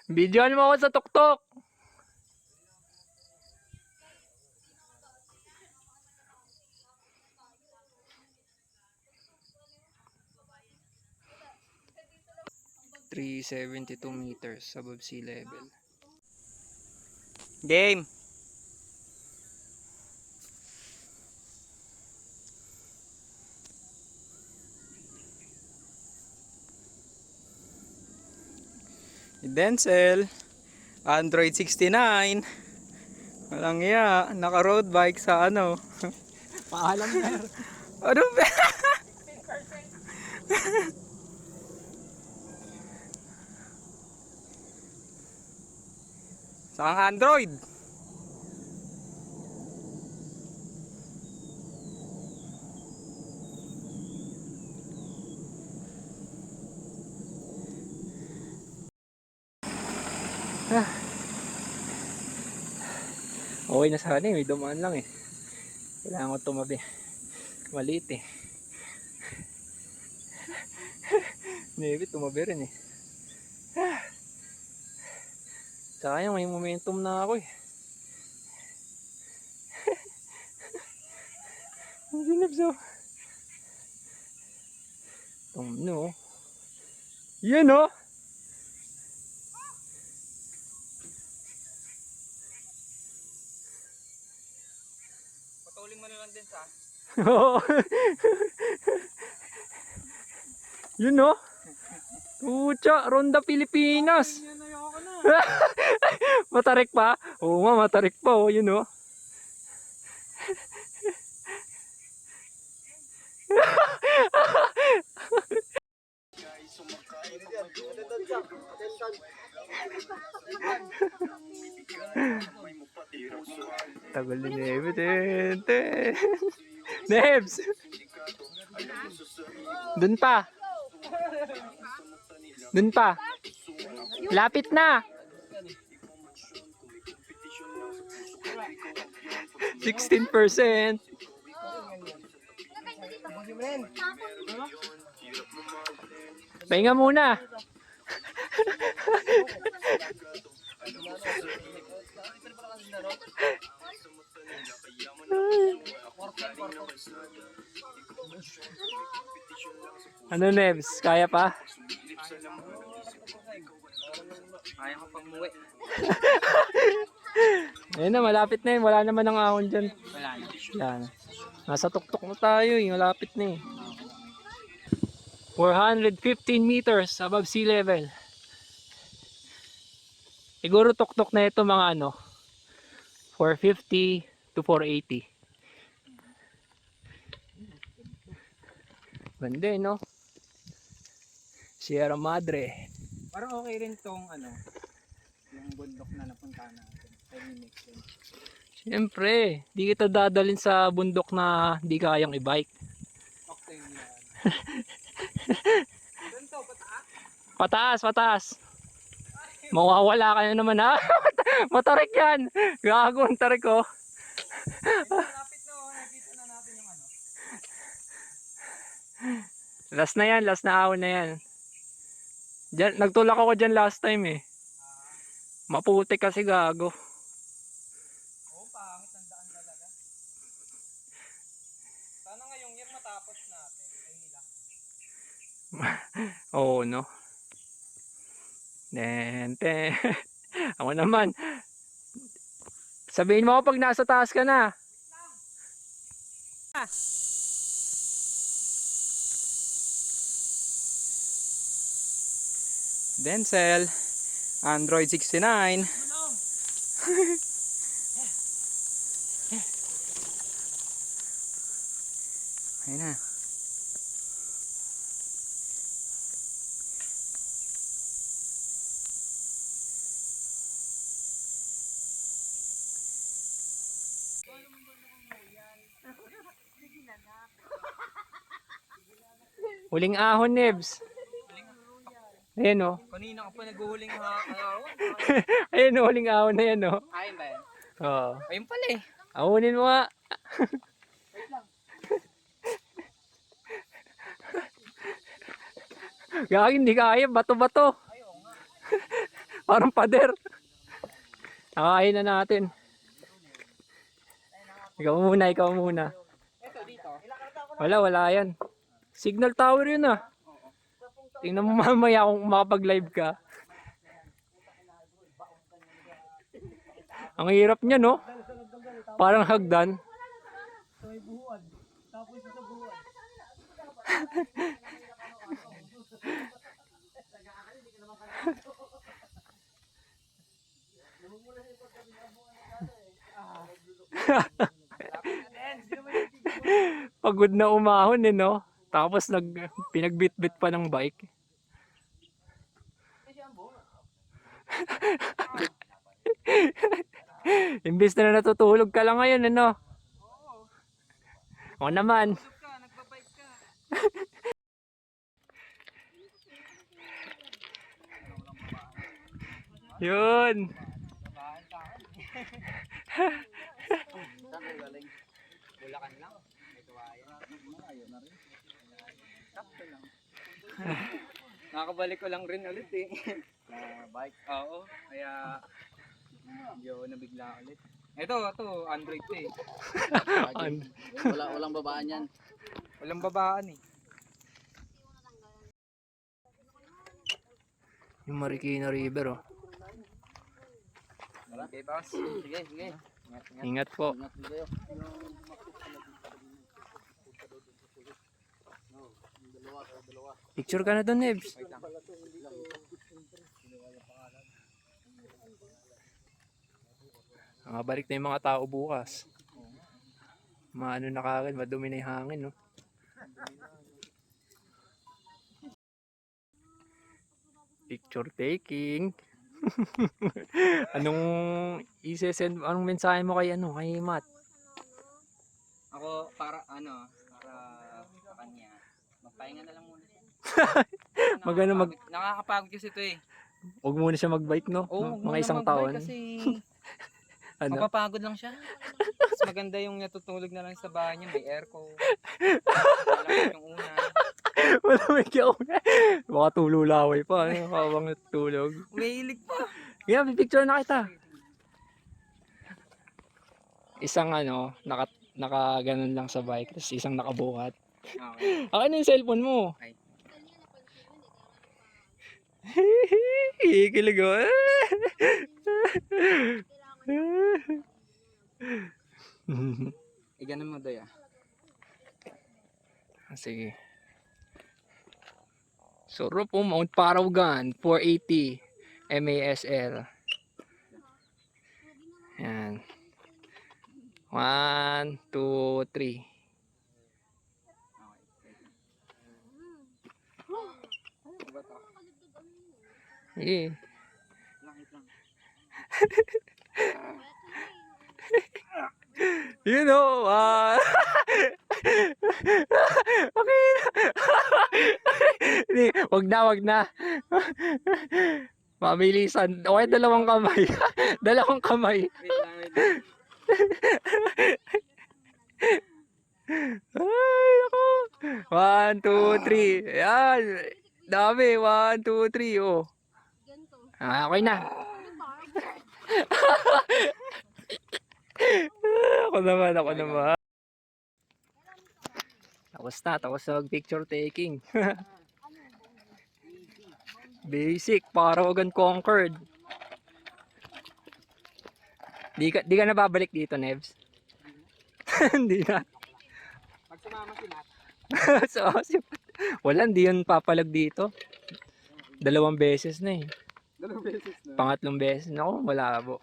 Videoan mo ako sa tuktok. .372 meters above sea level. Game. Denzel, Android 69. Walang iya, naka road bike sa ano. Paalam na. Ano ba? Saan Android? Okay na sana eh, may dumaan lang eh. Kailangan ko tumabi. Maliit eh. Maybe tumabi rin eh. Sayang, may momentum na ako eh. Ang sinabs oh. No. Yan oh. Patuling mo na lang din sa. Oo. Yun oh. Pucha, Ronda Pilipinas. Matarik pa? Oo nga, matarik pa oh, yun oh. Tagal ni Nebs. Nebs! Dun pa. Dun pa. Lapit na. 16%. Pahinga muna. Ano Nebs? Kaya pa? Kaya ko pang muwi. Ayun na, malapit na yun. Wala naman ang ahon dyan. Wala na. Wala na. Nasa tuktok na tayo eh. Malapit na eh. 415 meters above sea level. Siguro tuktok na ito mga ano 450 to 480. Ganda eh, no? Sierra Madre. Parang okay rin tong ano, yung bundok na napunta natin. Tahimik din. Siyempre, di kita dadalhin sa bundok na di kayang i-bike. Okay yan. Doon to, pataas. Pataas, pataas. Mawawala ka na naman ha. Matarik yan. Gago ang tarik oh. Malapit na oh, nakita na natin yung ano. Last na yan, last na ahon na yan. Diyan, nagtulak ako dyan last time eh. Maputik kasi gago. Oo, pangit ang daan talaga. Sana ngayong year Yung matapos natin, ay hila. Oo, no? Ako naman. Sabihin mo ako pag nasa taas ka na. Denzel, Android 69. Ayun na. Huling ahon, Nebs. Ayan o. Kanina ka pa naghuhuling ahon. Ayan o, huling ahon na yan o. Ayun ba yan? Oo. Ayun pala eh. Ahunin mo nga. Gagawin, hindi kaya. Bato-bato. Parang pader. Nakain na natin. Ikaw muna, ikaw muna. Ito dito. Wala yan. Signal tower yun ah. Tingnan mo mamaya kung makapag-live ka. Ang hirap niya, no? Parang hagdan. May buhuan. Tapos sa buhuan. Pagod na umahon eh, no? Tapos pinagbitbit pa ng bike. Imbis na natutulog ka lang ngayon, ano? Oo naman. Tulog ka, nagbabike ka. Yun. Saan kayo galing? Bulacan lang. May kawayan. Ayun na rin. Sakto lang. Nakakabalik ko lang rin ulit eh. Bike? Oo. Kaya medyo nabigla ulit. Ito, Android to eh. Walang babaan yan. Walang babaan eh. Yung Marikina River, oh. Okay, boss. Sige. Ingat po. Picture ka na doon, Nebs. Wait lang. Balik na yung mga tao bukas. Maano na kagad, madumi na yung hangin, no? Picture taking. Anong mensahe mo kay Matt? Ako para sa kanya. Magpahinga na lang muna siya. Nakakapagod kasi ito eh. Huwag muna siya magbike, no? Oo, Mga isang taon. Kasi Ano? mapapagod lang siya. Mas maganda yung natutulog na lang sa bahay niya, may aircon. Malapit yung una. Wala may kauna. Baka tululaway pa, ano? Habang natutulog. Umiilig pa. Yeah, picture na kita. Isang naka ganun lang sa bike, tapos isang nakabuhat. Okay. Akin na yung cellphone mo. Ay. Kikilig ako. Ganun mo doy ah. Sige. Sarap po, Mount Paragon 480 MASL. Yan. 1, 2, 3. Eh. Langit lang. You know, okay na. Hindi, wag na. Mabilisan. Okay, dalawang kamay. Dalawang kamay. Wait lang. Ay, ako. 1, 2, 3. Ayan. Dami. 1, 2, 3. Oh. Okay na. Ako naman. Tapos na mag-picture taking. Basic, Paragon and Conquered. Di ka na babalik dito, Nebs? Hindi na. Pag sumama si Matt. So, wala, hindi yun papalag dito. 2 beses na eh. 2 beses na. Pangatlong beses na ako, malabo.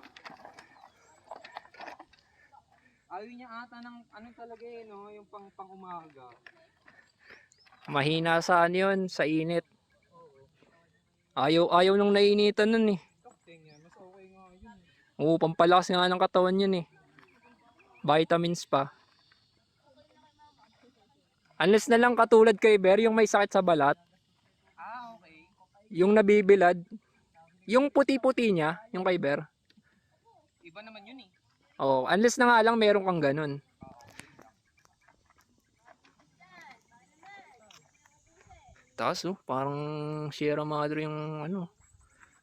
Ayaw niya ata ng ano talaga eh, no? Yung pang umaga. Mahina sa ano yun, sa init. Ayaw nung nainitan nun eh. Tingnan, mas okay nga yun. Oo, pampalakas nga ng katawan yun eh. Vitamins pa. Unless na lang katulad kay Bear, yung may sakit sa balat, Ah, okay. yung nabibilad, yung puti-puti niya, yung kay Bear. Iba naman yun eh. Oh, unless na nga lang meron kang ganun. Taas oh, parang Sierra Madre yung ano.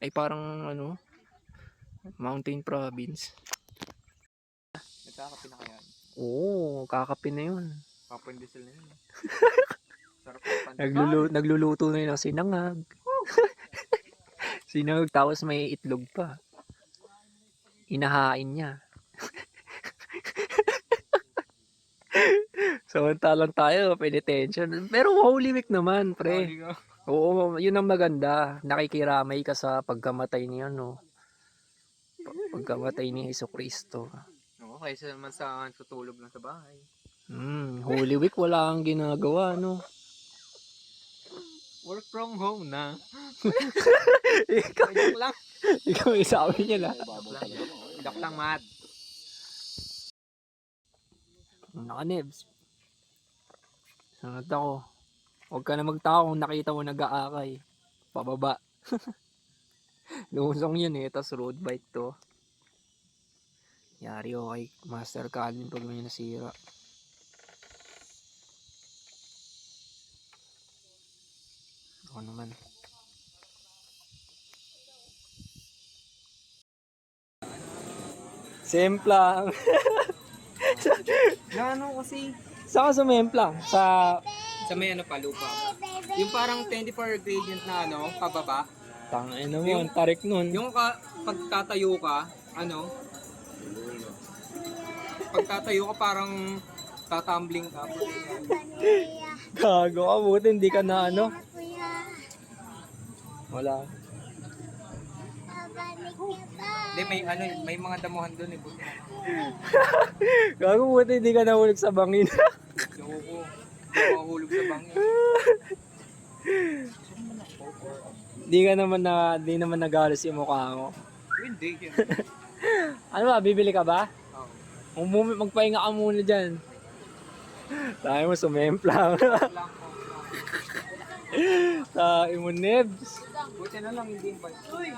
Ay parang ano, Mountain Province. Nagkakape na kaya. Oo, kakapin na yun. Papandesal na yun. Sarap ng Nagluluto na yun ng sinangag. Sinangag tapos may itlog pa. Inahain niya. Samantalang tayo, penitential. Pero Holy Week naman, pre. Oo, yun ang maganda. Nakikiramay ka sa pagkamatay niya, no? Pagkamatay ni Jesucristo. Oo, kaysa naman sa tutulog lang sa bahay. Holy Week, wala kang ginagawa, no? Work from home na. ikaw, Joke lang. ikaw yung sabi niya na. Joke lang, Matt. Naka-Nebs. Sunod ako. Huwag ka na magtaka kung nakita mo nag-aakay. Pababa. Lusong yun eh. Tapos road bike to. Yari o kay Master Calvin pag may nasira. Ako naman. Semplang. Gano kasi? Saan ka sumemplang? Sa May ano pa, lupa. Yung parang 24 gradient na ano, pababa. tangin mo, ang tarik nun. Yung pagtatayo ka, ano, pagtatayo ka parang tatumbling ka. Gago ka, buti hindi ka na ano. Wala. Hindi, may mga damuhan doon eh. Buti na. Gago, buti hindi ka nahulog sa bangin. Loko. Makahulog sa bangin. Di naman nagalos yung mukha mo. Hindi. Ano ba, bibili ka ba? Oo. Magpahinga ka muna dyan. Tayo mo, sumemplang. Tayo mo, Nebs. Buti na lang hindi yung bike. Uy!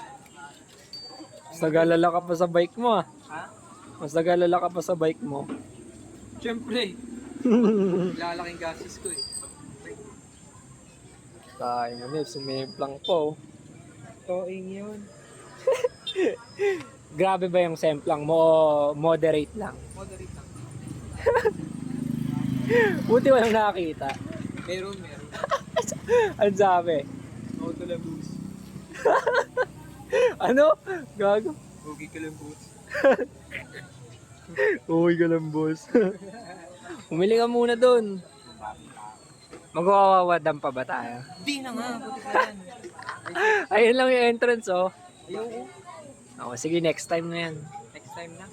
Mas nagalala ka pa sa bike mo ah. Ha? Mas nagalala ka pa sa bike mo. Siyempre. Lalaking gasis ko eh. Tayo mo, Nebs, sumemplang po. Toing yun. Grabe ba yung semplang mo o moderate lang? Moderate lang. Buti walang nakakita. Meron. Ano sabi? Auto lang boost. Ano? Gago? Hugi ka lang boost. Uy ka lang, boss. Umili ka muna dun. Magwawawadam pa ba tayo? Di na nga. Buti na yan. Ayun lang yung entrance, oh. Ayoko. Oo, sige, next time na yan. Next time na.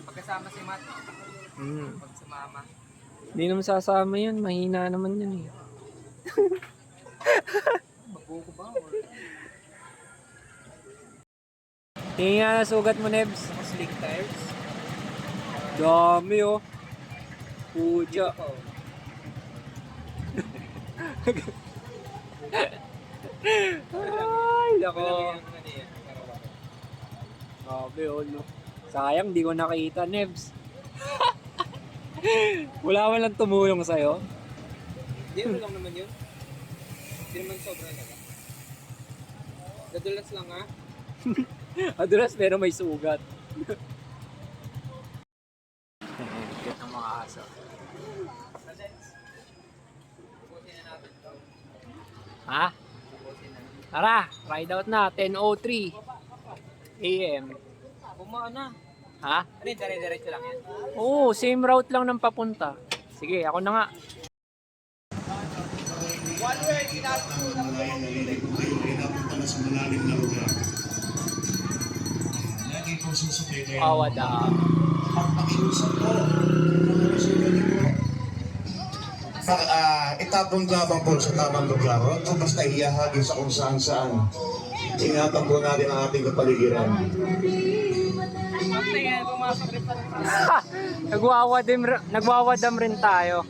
Pagkasama si Matt. Pag sumama. Hindi naman sasama yan. Mahina naman yan eh. Magbuko ba? Or Tingin nga na sugat mo, Nebs. slick tires? Dami, oh. Pucha. Pa, oh. Ay, nako. Ano yan? Grabe, oh, no. Sayang, di ko nakita, Nebs. Wala man lang tumulong sa'yo. Di mo lang naman yun. Di naman sobra na ba? Dadulas lang ha? Adulas, pero may sugat. Cute ng mga aso. Ha? Tara, ride out na. 10:03 AM. Kumaan na. Ha? Ano yung dire-diretso lang yan? Oo, same route lang ng papunta. Sige, ako na nga. One way, ginagawa na Awada. Itapon lamang po sa tamang lugar. Huwag po basta ihahagin sa kung saan saan. Ingatan po natin ang ating kapaligiran. pumasok rin pa rin. Nagwawadam rin tayo.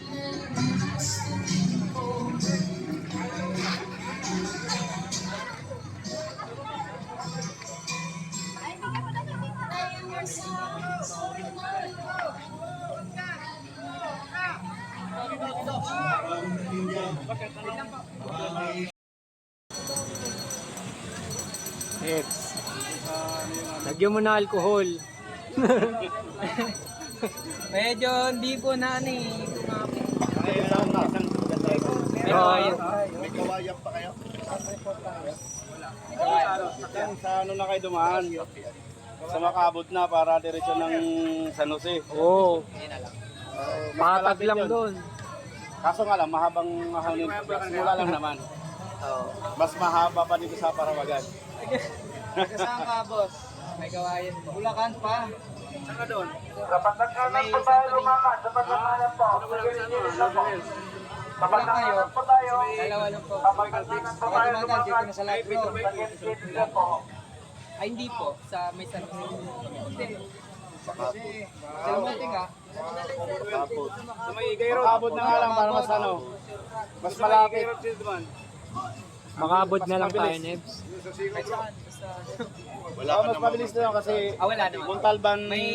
Next. Lagyan mo na alcohol. Medyo hindi po na ano eh. May kawayan pa kayo? Sa ano na kayo dumaan? Sa Makabot na para diretso ng San Jose. Oo. Patag lang doon. Kaso nga lang, mahabang mahanin. Simula lang naman. Mas mahaba pa dito sa Parawagan. Saan ka, boss? May kawayan po. Bulacan pa. Saan ka doon? May Bulacan kayo. Dalawa lang po. Pagkatumagan, dito na sa live road. Ay, hindi po. Sa may San Jose. Sa Lumete ka? Sa may Igay Road. Makabot na nga lang para mas ano. Mas malapit. Makabot na lang tayo, Nebs. Wala mas mabilis na lang kasi Wala naman. Montalban May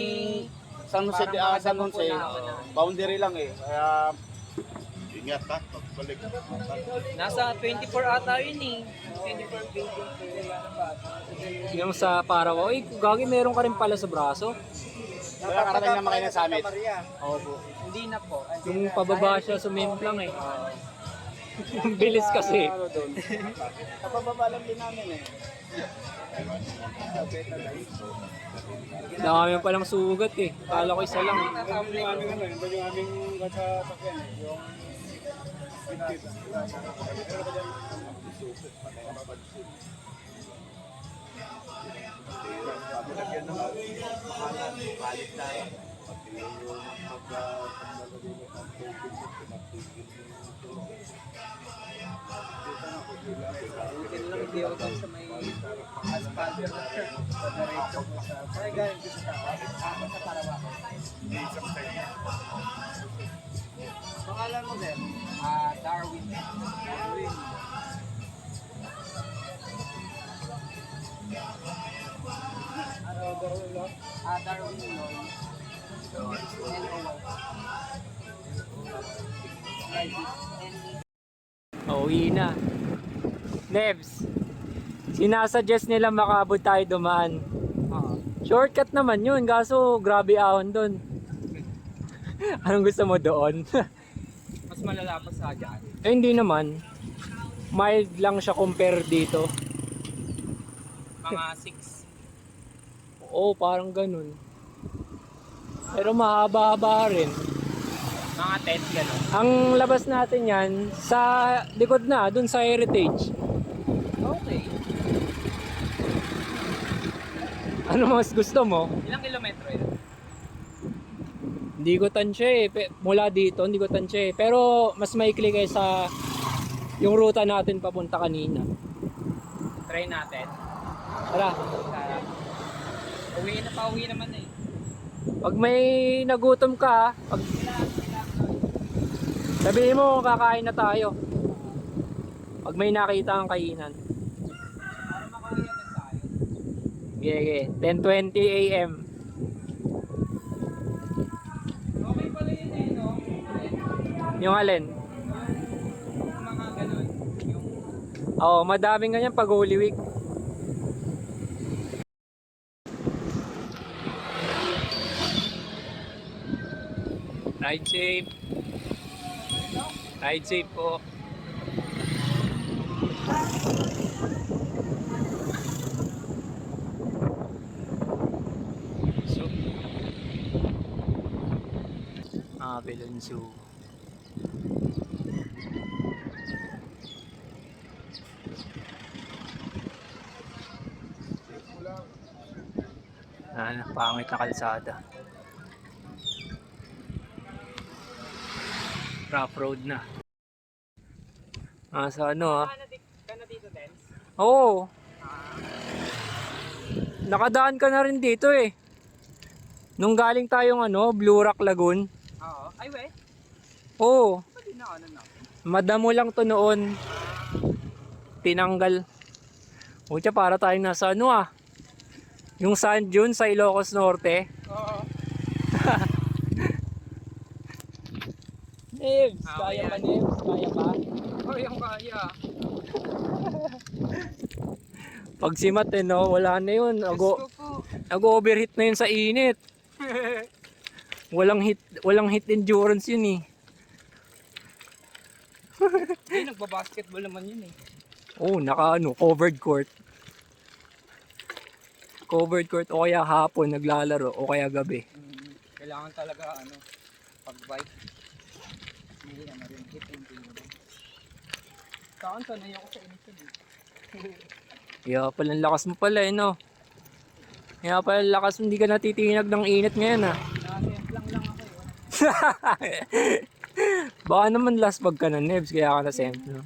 San Jose, parang San Jose, boundary lang eh. Kaya Ingat ha, pagbalik. nasa 24 ata yun eh. 24 Yung sa Parawa. Uy, gagi, meron ka rin pala sa braso. kaya karating naman kayo ng summit. Opo. Hindi na po. Yung pababa siya, sumimplang eh. Ang bilis kasi. Kapababa lang din namin eh. Dami pa lang sugat eh. Kala ko isa lang. Yung aming ano, yung aming sakyan, yung Buti lang hindi ako doon sa may asphalt na diretso ko sa ay galing ko sa Parawa. Pangalan mo din? Darwin. Darwin Lloyd. Uwi na. Nebs, sinasuggest nila Makabot tayo dumaan. Shortcut naman yun, kaso grabe ahon doon. Anong gusto mo doon? Mas malala pa sa dyan. Eh hindi naman. Mild lang siya compare dito. Mga 6. Oo, parang ganun. Pero mahaba-haba rin. Mga 10 gano'n. Ang labas natin yan sa likod na, dun sa Heritage. Okay. Ano mas gusto mo? Ilang kilometro yun? Hindi ko tansya eh. Mula dito, hindi ko tansya eh. Pero mas maikli kaysa yung ruta natin papunta kanina. Try natin. Tara, Pauwi naman eh. pag may nagutom ka, sabihin mo kakain na tayo. Pag may nakita kang kainan. Para makauwi na tayo. Okay, 10:20 AM. Okay pala yun eh, no? Yung alin? Yung mga gano'n. Yung Oo, madaming ganyan pag Holy Week. Ride safe. Ride safe po. So, Belonzo. Pangit na kalsada. Rough road na. Sa ano Ka na dito, Dens? Oo. Nakadaan ka na rin dito eh. Nung galing tayong Blue Rock Lagoon. Oo. Ay, we. Oo. Pwede na ano natin. Madamo lang to noon. Tinanggal. Pucha, para tayong nasa yung sand dune sa Ilocos Norte. Oo. Nibs, kaya kaya pa, pa Nibs, kaya pa. Oh, yung kaya. Pag simat wala na yun. Gusto po. Nag-overheat na yun sa init. Walang heat endurance yun eh. Hindi, nagbabasketball naman yun eh. Oh, covered court. Covered court o kaya hapon naglalaro o kaya gabi. Kailangan talaga pag-bike. Hindi rin hit and endurance. Saan sanay ako sa init yun eh. Kaya pala ang lakas mo pala no. Kaya pala ang lakas mo, hindi ka natitinag ng init ngayon Nakasemplang lang ako eh. Baka naman last pag ka na Nebs, kaya ka na-semplang.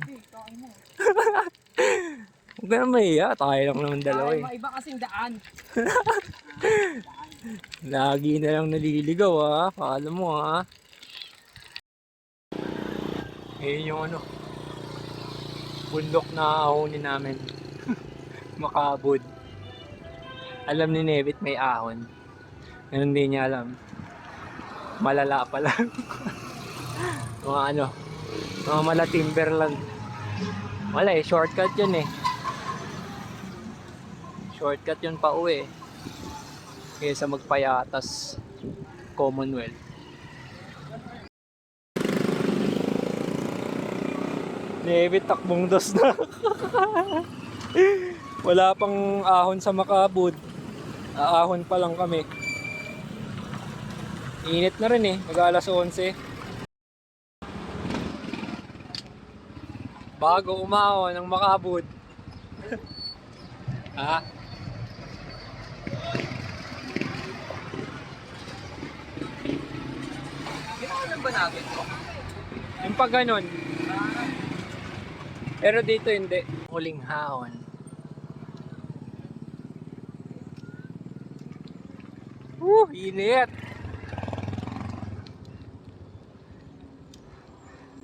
Huwag ka na mahiya, tayo lang naman dalawa eh. Maiba kasing daan. Lagi na lang naliligaw Kala mo Ayun yung bundok na ahonin namin. Makabud. Alam ni Nebit may ahon. Ganun din niya alam. Malala pa lang. Mga mala timberland. Wala shortcut yun eh. Shortcut yun pa uwi kaysa magpayatas Commonwealth. Nebit takbong dos na. Wala pang ahon sa Makabud. Aahon pa lang kami. Init na rin eh, mag-alas 11. Bago umahon ng Makabud. Ginawa ba natin ito? Yung pag ganon. Pero dito hindi. Huling hahon. Init!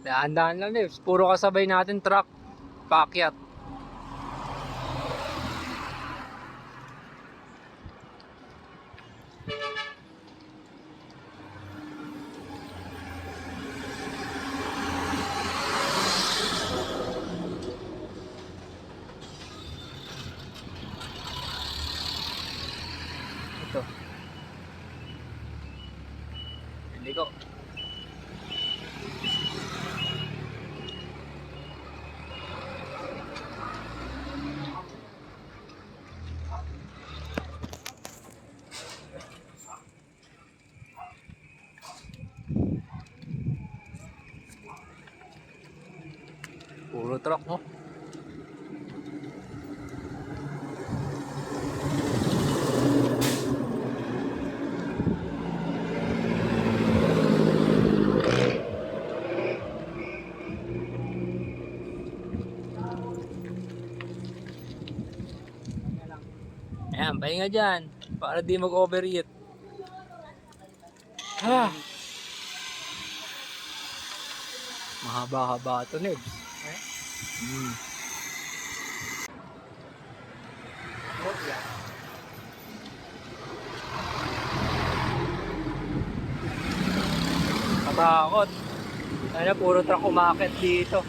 Daan-daan lang Nebs. Puro kasabay natin truck. Paakyat. Ito. Hindi ko. Puro truck mo. Ayan, pahinga dyan. Para di mag-overheat. Mahaba-haba ito, Nebs. Matakot. Ano, puro truck umakit dito.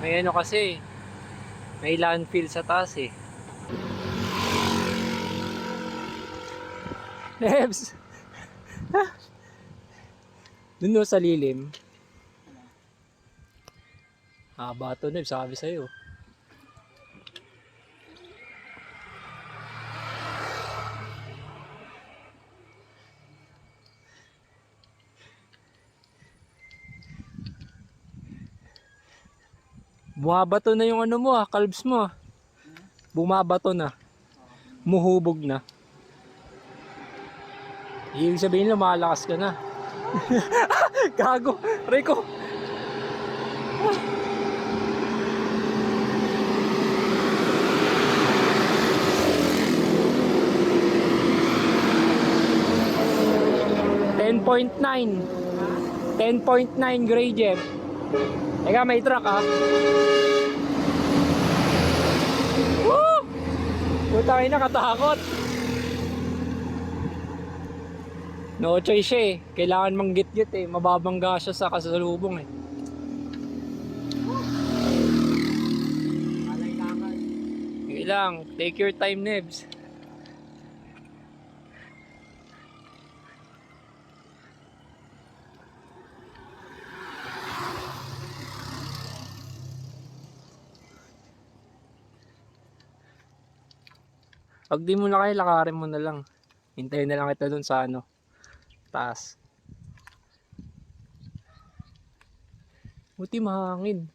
May kasi, may landfill sa taas eh. Nebs, Dun no, sa lilim. Bato na, sabi sa'yo. Bumabato na yung ano mo calves mo Bumabato na. Muhubog na. Ibig sabihin lumalakas ka na. Gago, Rico. $10.9 gray Jeff. Teka, may truck Woo! Puta kayo, nakatakot. No choice siya Kailangan manggit-git Mababangga siya sa kasalubong Sige lang, take your time, Nebs. Pag di mo na kaya, lakarin mo na lang. Hintayin na lang kita dun sa taas. Buti mahangin.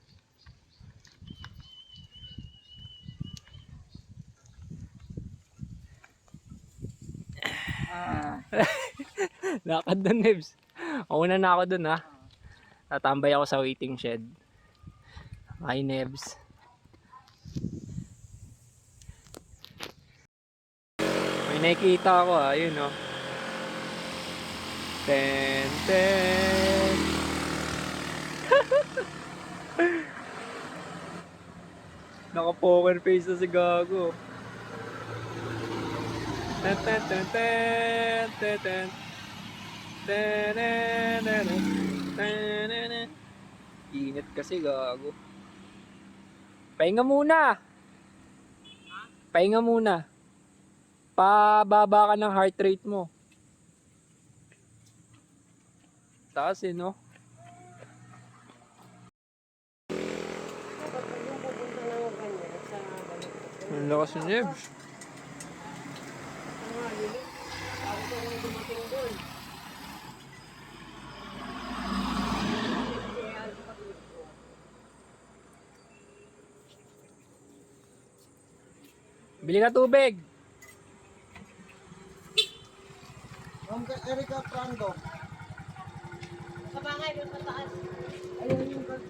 Lakad dun, Nebs. Una na ako dun Tatambay ako sa waiting shed. Hi, Nebs. May nakikita ako yun Ten. Naka-poker face na si Gago. Init kasi, Gago. Pahinga muna. Pahinga muna. Pababa ka ng heart rate mo. Taas no? Ang lakas ni Nebs. Bili ka tubig. Erika Prando. Sa bangay, doon sa taas. Ayun yung pangat.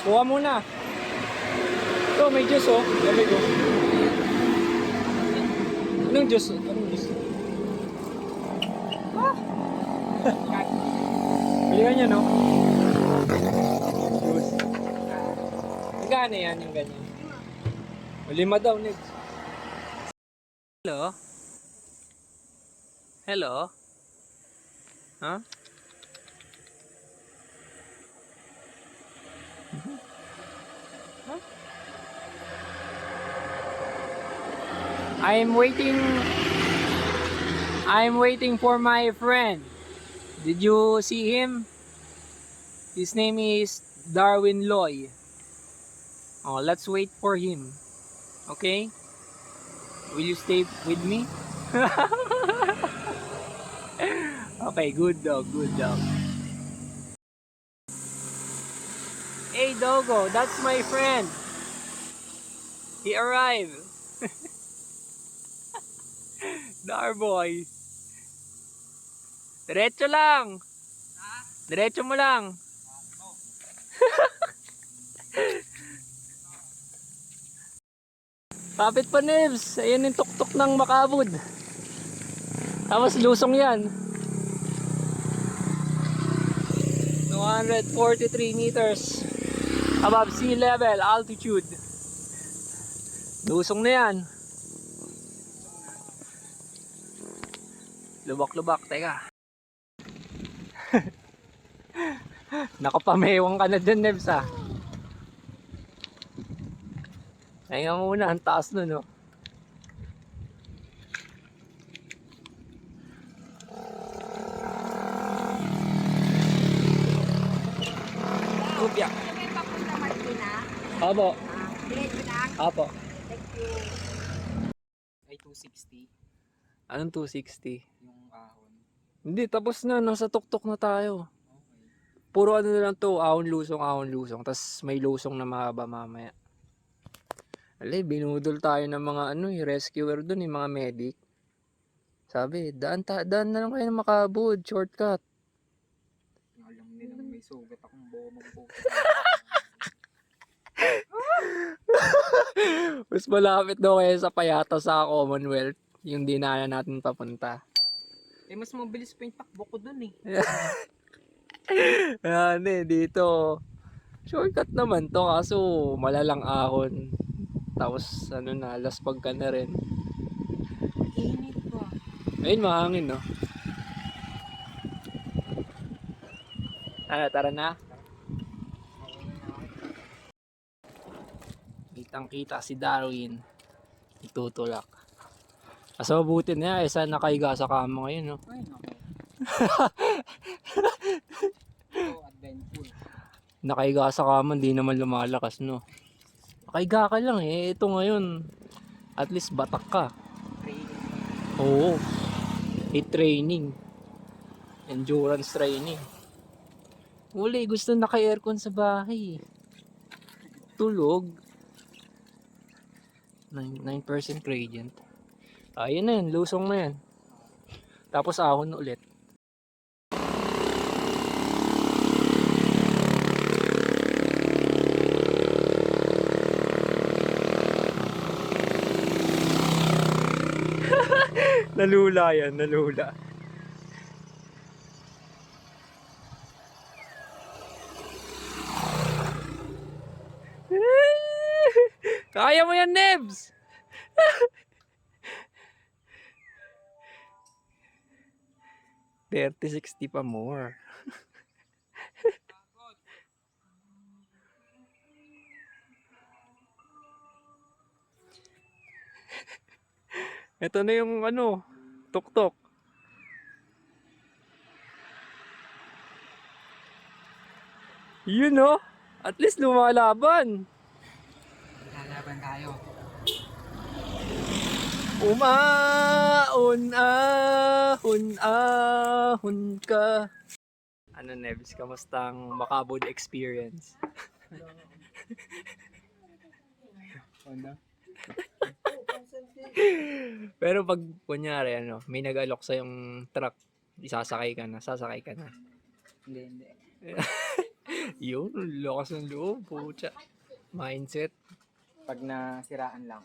Kuha muna. Ito, may juice Gabi ko. Anong juice? Bili ka niya, no? Juice. Magkano yan yung ganyan? 5 daw, Nebs. Hello? Hello? Huh? Huh? I'm waiting for my friend. Did you see him? His name is Darwin Loy. Oh, let's wait for him. Okay? Will you stay with me? Okay, good dog, good dog. Hey Dogo, that's my friend. He arrived. Darboy. Diretso lang. Diretso mo lang. Kapit pa, Nebs. Ayan yung tuktok ng Makabud. Tapos lusong yan. 243 meters above sea level altitude. Lusong na yan. Lubak-lubak. Teka. Nakapamewang ka na dyan, Nebs Pahinga muna, ang taas nun, no? Kupya. Ano may papunta Martina? Apo. Diretso lang. Apo. Thank you. Ay, 260 Anong 260? yung ahon. Hindi, tapos na. Nasa tuktok na tayo. Okay. Puro ano na lang to, ahon lusong. Tapos may lusong na mahaba mamaya. Alay, binudol tayo ng mga rescuer dun, yung mga medic. Sabi, daan na lang kayo na makabud, shortcut. Alam nilang may sugat akong bomong po. Mas malapit daw kayo sa Payata sa Commonwealth, yung dinaanan natin papunta. Eh, mas mabilis pa yung takbo ko dun eh. Yan dito. Shortcut naman to, kaso malalang ahon. Tapos laspag ka na rin. Init pa. Ayun, mahangin, no? Tara na. Kitang-kita si Darwin. Itutulak. Mas mabuti na isa nakahiga sa kama ngayon, no? Ay, naku. So, adventure. Nakahiga sa kama, hindi naman lumalakas, no? Nakahiga ka lang eh. Ito ngayon, at least batak ka. Training. Oo. Heat training. Endurance training. Uli, gusto naka-aircon sa bahay. Tulog. 9% gradient. Ayun na yan, lusong na yan. Tapos ahon ulit. Nalula yan, nalula. Kaya mo yan, Nebs! 30-60 pa more. Ito na yung tuktok. Yun, no? At least lumalaban. Lalaban tayo. Ahon ka. Ano, Nebs? Kamusta ang Macabod experience? Ano? Pero pag kunyari may nag-alok sa yung truck, sasakay ka na. Hindi. Yun, lakas ng loob, pucha. Mindset. Pag nasiraan lang.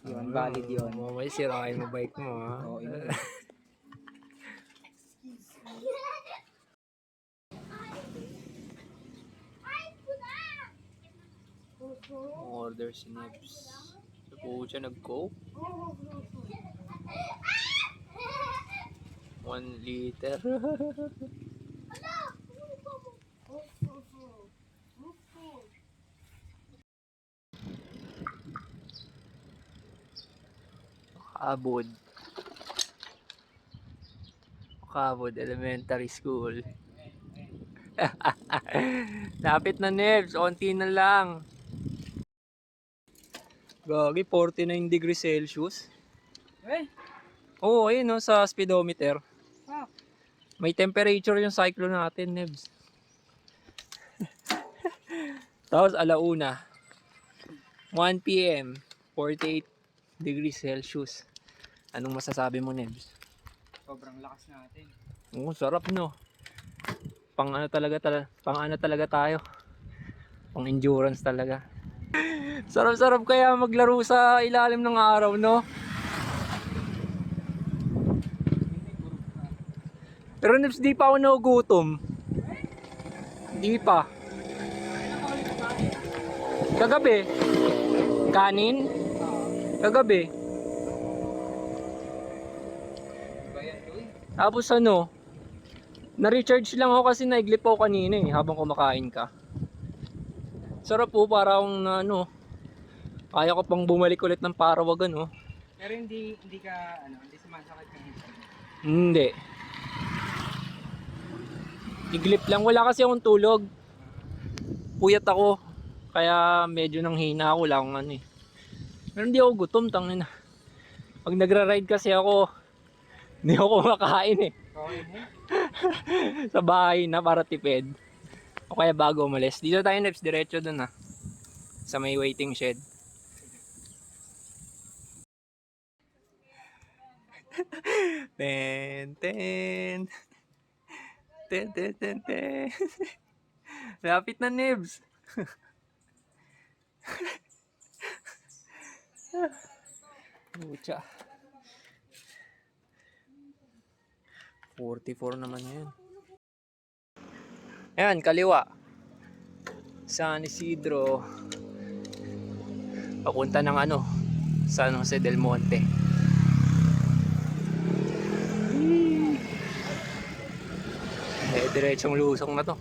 Yun, valid yun. Mamaya sirain mo bike mo, ha? Oo, yun. Order si Nebs. So, pucha, nag-coke. 1 liter. Macabod Elementary School. Lapit na, Nebs, onti na lang. Gagi, 49 degrees Celsius. Eh, Oo, ayun no, sa speedometer. ah, May temperature yung cyclone natin, Nebs. Tapos alauna, 1 PM, 48 degrees Celsius. Anong masasabi mo, Nebs? sobrang lakas natin. Oo, sarap, no? Pang ano talaga tayo. Pang endurance talaga. Sarap-sarap kaya maglaro sa ilalim ng araw, no? Pero Nebs, di pa ako nagugutom. Di pa. Kagabi. Kanin? Kagabi. Iba yan, Doy. Tapos na-recharge lang ako kasi naiglip ako kanina habang kumakain ka. Sarap po, para akong Kaya ko pang bumalik ulit ng Parawagan, oh. Pero hindi ka, hindi sumasakit ka minsan. Hindi. Iglip lang. Wala kasi akong tulog. Puyat ako. Kaya medyo nang hina ako. Wala akong ano eh. Pero hindi ako gutom. Tangina. Pag nagra-ride kasi ako, hindi ako kumakain eh. Okay mo? Sa bahay na para tipid. O kaya bago umalis. Dito tayo, Neps. Diretso dun, ha. Sa may waiting shed. Ten, ten. Ten, ten, ten, ten. Lapit na, Nebs. Pucha. 44 naman yan. Ayan, kaliwa. San Isidro. Papunta ng ano, San Jose del Monte. Diretsong lusong na to.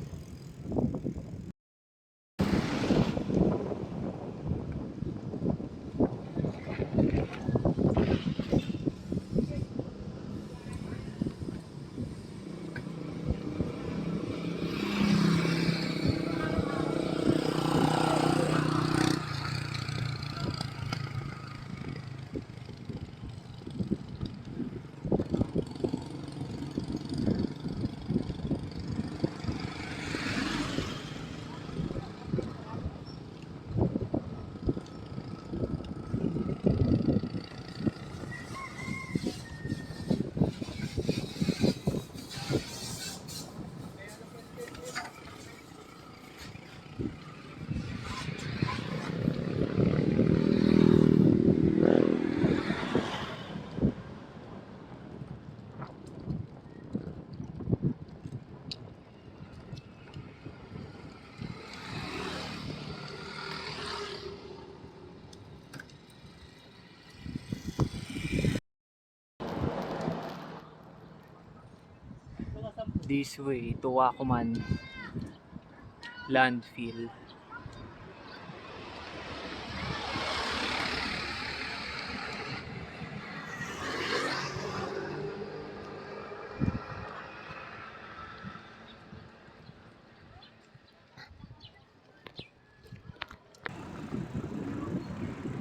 This way to Wacoman landfill.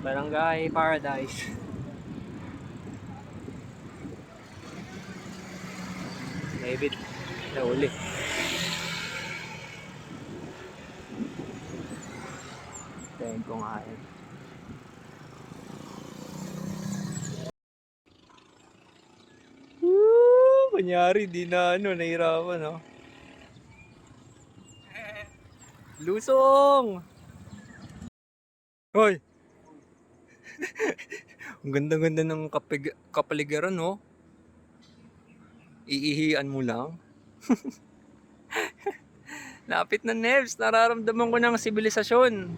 Barangay Paradise. David, nauli. Tayin ko nga yan. Woo! Kunyari, di na nahirapan, no? Lusong! Hoy! Ang ganda-ganda ng kapaligiran, no? Iihian mo lang. Lapit na, Nebs. Nararamdaman ko ng sibilisasyon.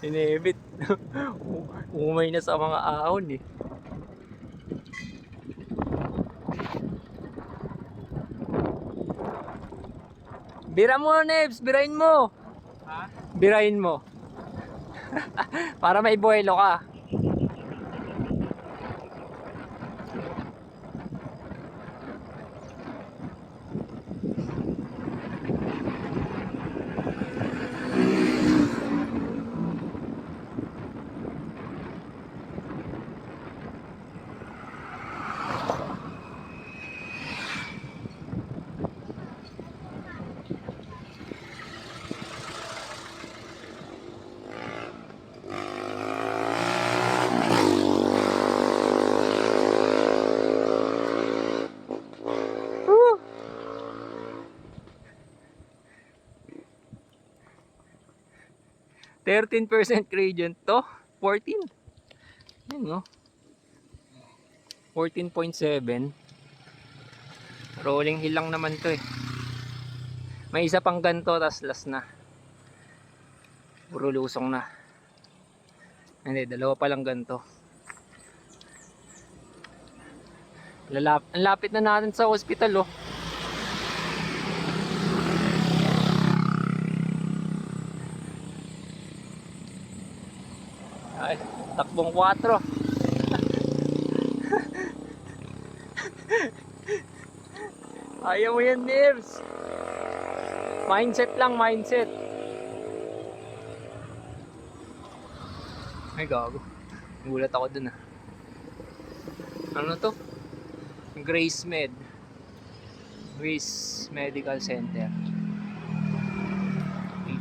Inebit. Umay na sa mga ahon eh. Bira mo, Nebs. Birain mo. Ha? Birain mo. Para may buwelo ka. Woo! %13% gradient to 14. Yun, no? 14.7. Rolling hill lang naman to eh. May isa pang ganto, tas last na. Puro lusong na. Hindi, dalawa pa lang ganto. Ang lapit na natin sa hospital, oh. Takbong 4. Ayaw mo yan, Nibs. Mindset lang, mindset. Ay, gago. Gulat ako dun ah. Ano to? Grace Medical Center.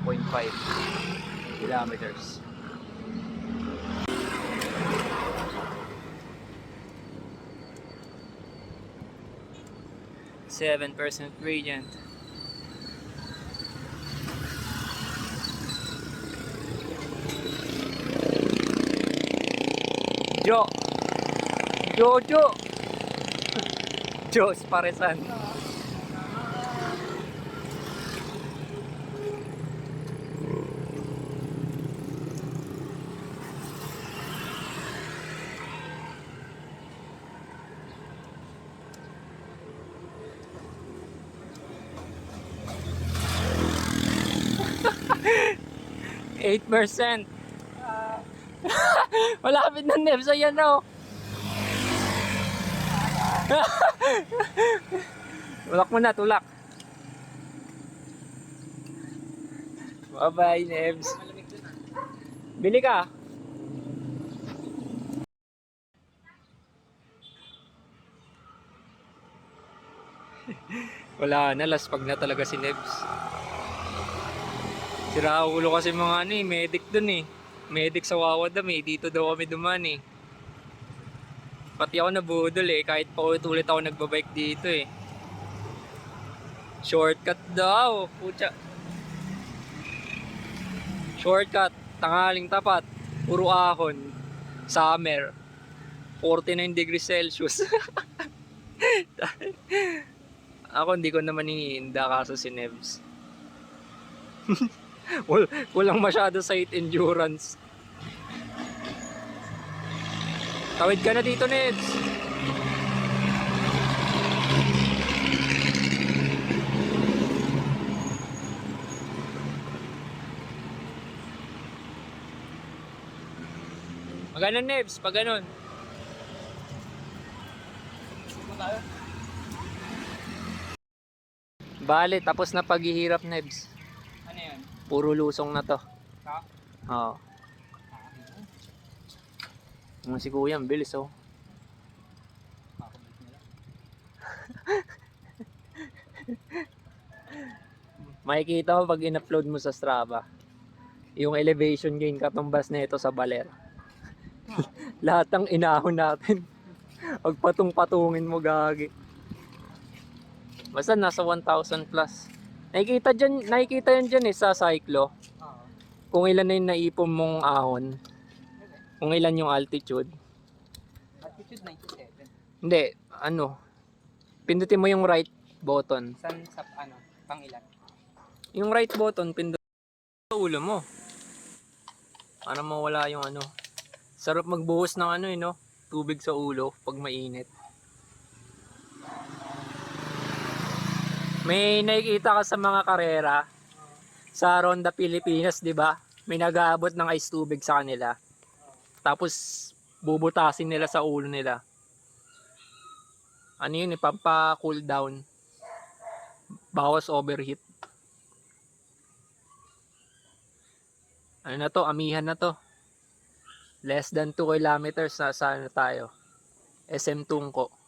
3.5 kilometers. Seven percent gradient. Jojo Diyos paresan. Eight percent. Malapit na Nebs. Ayan o. Tulak mo na, tulak. Bye bye Nebs. Bili ka. Wala na, laspag na talaga si Nebs. Sira ulo kasi mga ano eh, medic dun eh. Medic sa Wawadam eh, dito daw kami duman eh. Pati ako nabudol eh, kahit paulit-ulit ako nagbabike dito eh. Shortcut daw, putya. Shortcut, tanghaling tapat, puro ahon. Summer, 49 degrees Celsius. Ako hindi ko naman iniinda kaso si Nebs. Walang masyado site endurance. Tawid ka na dito, Nebs. Maganon, Nebs, pag ganon. Bale, tapos na paghihirap, Nebs. Ano yan? Puro lusong na to. Ka? Oo. Ang si Kuya, ang bilis oh. Makikita mo pag in-upload mo sa Strava yung elevation gain katumbas na ito sa Baler. Lahat ng inahon natin. Pag patong-patungin mo gagi. Basta nasa 1,000 plus. Nakikita yan dyan eh sa cyclo. Oo. Kung ilan na yung naipon mong ahon. Kung ilan yung altitude. Altitude 97. Hindi, ano. Pindutin mo yung right button. San sa ano? Pang ilan? Yung right button, pindutin sa ulo mo. Para mawala yung ano. Sarap magbuhos ng ano eh, no? Tubig sa ulo pag mainit. May nakikita ka sa mga karera sa Ronda Pilipinas, di ba? May nag-aabot ng ice tubig sa kanila. Tapos bubutasin nila sa ulo nila. Ano yun, ipampa-cool down. Bawas overheat. Ano na to, amihan na to. Less than 2 kilometers na saan na tayo. SM Tungko.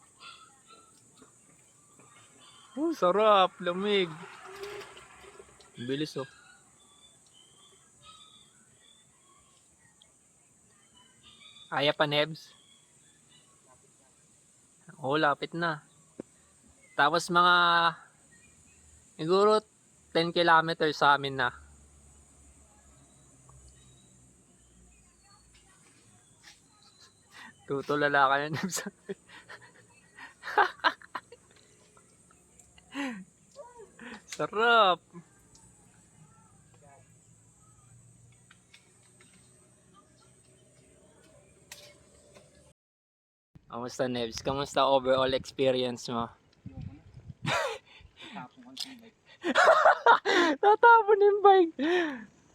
Oh, sarap, lamig. Bilis oh. Kaya pa, Nebs? Oo, lapit na. Tapos mga siguro 10 kilometers sa amin na. Tutulala ka na, Nebs. Sarap. Kamusta, Nebs? Kamusta overall experience mo? Tapong ang bike. Tatapon yung bike.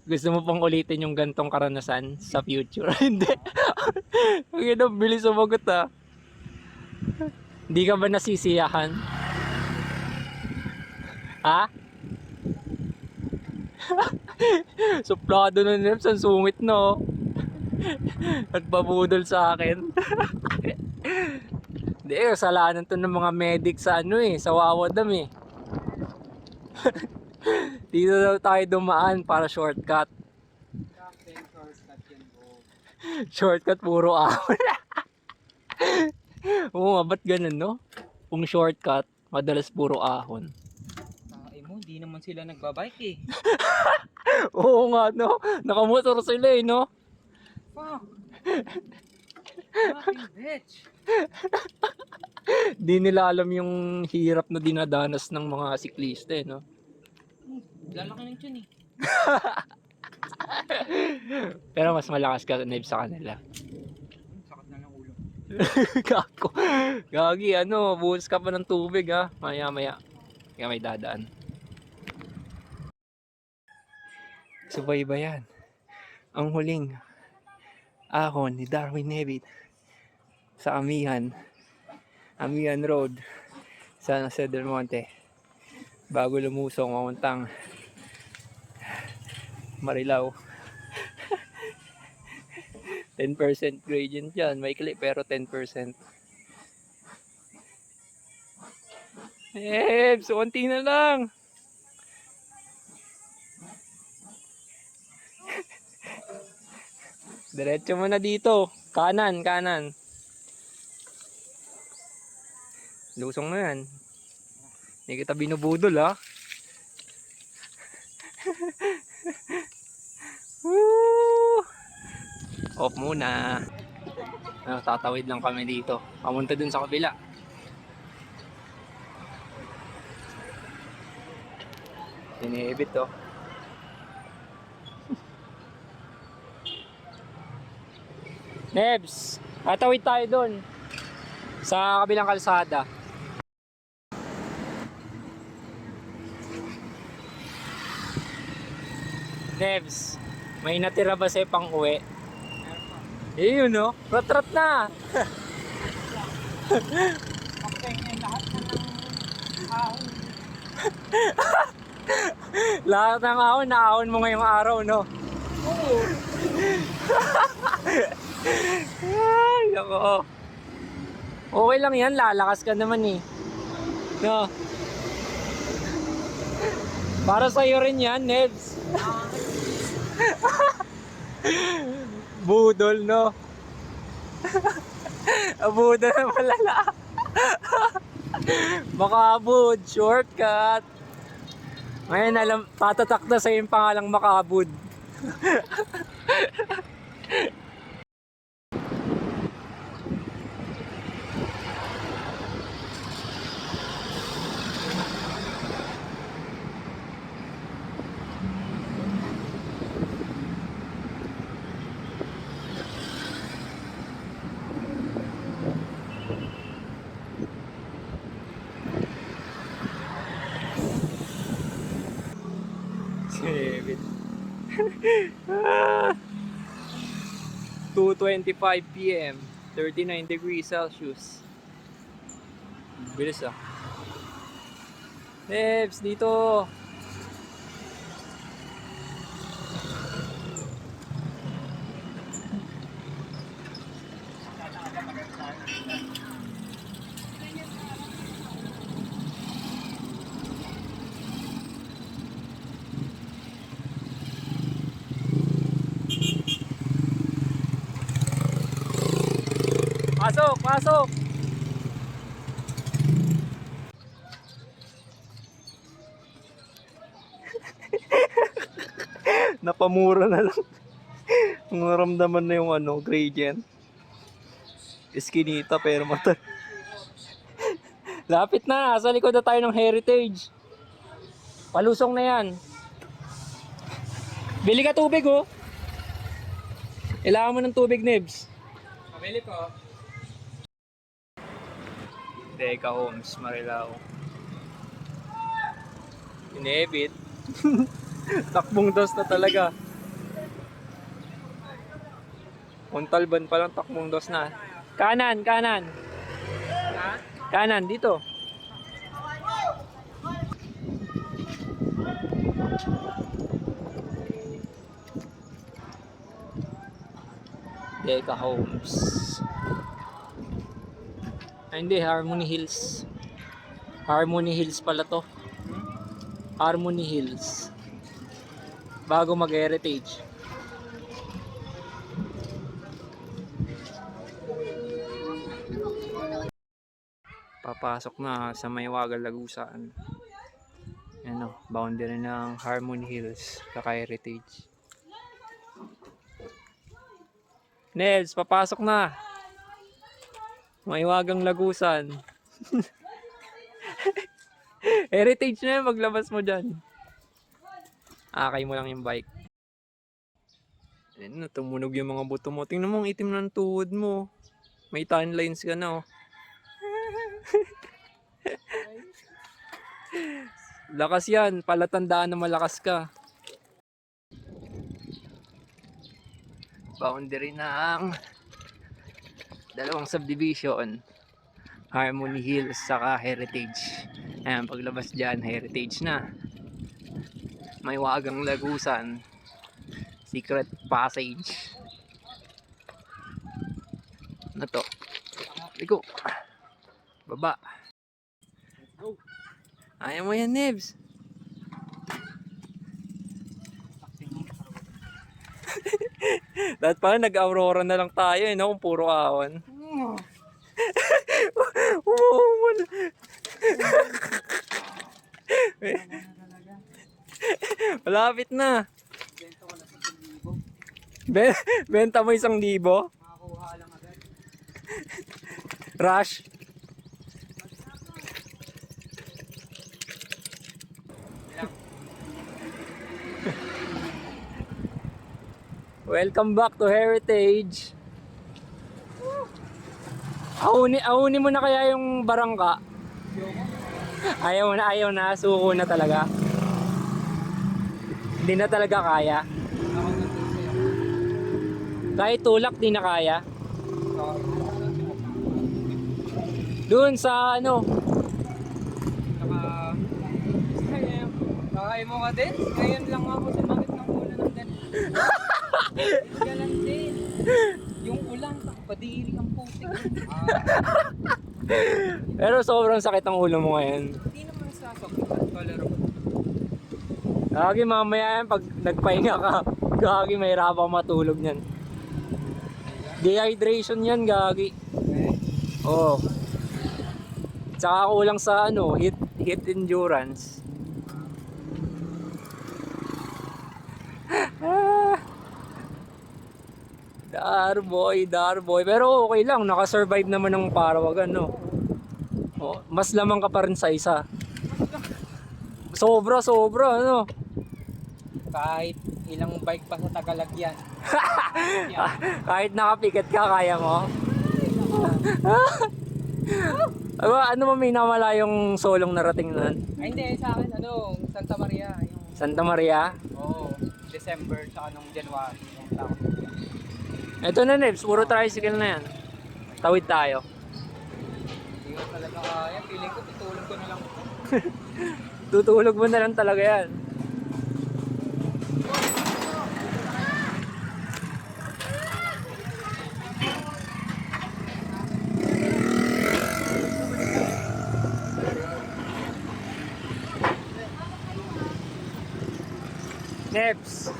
Gusto mo pang ulitin yung gantong karanasan sa future? Hindi. Ang ina, bilis sumagot ah. Hindi ka ba nasisiyahan? Ha? Suplado na Neps, ang sungit no. Nagpabudol sa akin. Hindi, kasalanan to ng mga medic sa ano eh, sa Wawadam eh. Dito daw tayo dumaan para shortcut. Shortcut puro ahon. Oo nga, ba't ganun no? Kung shortcut, madalas puro ahon. Ay mo, di naman sila nagbabike eh. Oo nga no, nakamotor sila eh no. Fuck! Fucking bitch! Di nila alam yung hirap na dinadanas ng mga siklista eh no. Lalaki ng tiyan eh. Pero mas malakas ka Neb sa kanila. Sakit na lang ulo. Kako. Gagi ano, buhos ka pa ng tubig ha. Maya maya. Kaya may dadaan. Subaybayan. Ang huling ahon ni Darwin Nebit sa Amihan Road sa San Jose del Monte bago lumusong papuntang Marilao. 10% gradient yan, maikli pero 10%. So konti na lang. Diretso mo na dito. Kanan, kanan. Lusong na yan. Hindi kita binubudol ha. Woo! Off muna. Tatawid lang kami dito. Pamunta dun sa kabila. Siniibit to. Nebs, tatawid tayo dun sa kabilang kalsada. Nebs, may natira ba sa'yo pang uwi? Eh yun no, rat-rat na. Lahat ng ahon, naahon mo ngayong araw no? Oo. Ay, nako. Okay lang yan, lalakas ka naman eh. No. Para sa'yo rin yan, Nebs. Budol, no? Budol na malala. Makabud, shortcut. Ngayon alam, tatatak na sa'yo yung pangalang Makabud. David. 2:25 PM, 39 degrees Celsius. Bilis ah. Nebs, dito. Pasok, pasok. Napamura na lang. Naramdaman na yung ano, gradient. Eskinita pero mata. Lapit na, sa likod na tayo ng Heritage. Palusong na yan. Bili ka tubig oh. Kailangan mo ng tubig, Nebs. Pabili ko. Teka Homes, Marilao. Inebit. Takbong dos na talaga. Montalban pa lang, takbong dos na. Kanan, kanan. Kanan, dito. Deca Homes. Ay, hindi, Harmony Hills. Harmony Hills pala to. Harmony Hills. Bago mag-heritage. Papasok na sa Maywagal, Lagusaan. Yan o, boundary ng Harmony Hills, saka heritage. Nels, papasok na. Maywagang Lagusan. Heritage na yun, maglabas mo dyan. Akay mo lang yung bike. Ayun na, tumunog yung mga buto mo. Tingnan mo ang itim ng tuhod mo. May tan lines ka na oh. Lakas yan, palatandaan na malakas ka. Boundary ng dalawang subdivision, Harmony Hills saka Heritage. Ayan, paglabas dyan, Heritage na. Maywagang Lagusan, Secret Passage. Ano to? Liko. Baba. Ayaw mo yan, Nebs. Dapat pala nag-aurora na lang tayo eh, no? Kung puro awan. Malapit na. Benta mo 1,000. Makakuha lang agad. Rush. Welcome back to Heritage. Ahuni mo na kaya yung barangka? Ayaw na, suko na talaga. Hindi na talaga kaya. Kahit tulak, di na kaya. Doon sa ano? Kaya mo ka din? Ngayon lang ako sumakit ng ulan ng ganito. Galang din. Yung ulan, padiri ang putik. Pero sobrang sakit ang ulo mo ngayon. Hindi naman sasakit. Tolerable. Gagi mamaya yan, pag nagpahinga ka, gagi mahirapan ka matulog niyan. Dehydration yan, gagi. Oo. Tsaka kulang sa ano, heat endurance. Darboy. Pero okay lang, nakasurvive naman ng Parawagan, no? Oh, mas lamang ka pa rin sa isa. Sobra, ano? Kahit ilang bike pa sa Tagalog yan. Kahit nakapikat ka, kaya mo? Ano mo may namalayong solong narating nun? Ay hindi, sa akin Santa Maria. Yung, Santa Maria? oo, December tsaka nung January. Yung taon. Ito na, Nebs, puro tricycle na yan. Tawid tayo. Hindi ko talaga kaya. Feeling ko tutulog ko na lang. Tutulog mo na lang talaga yan. Nebs.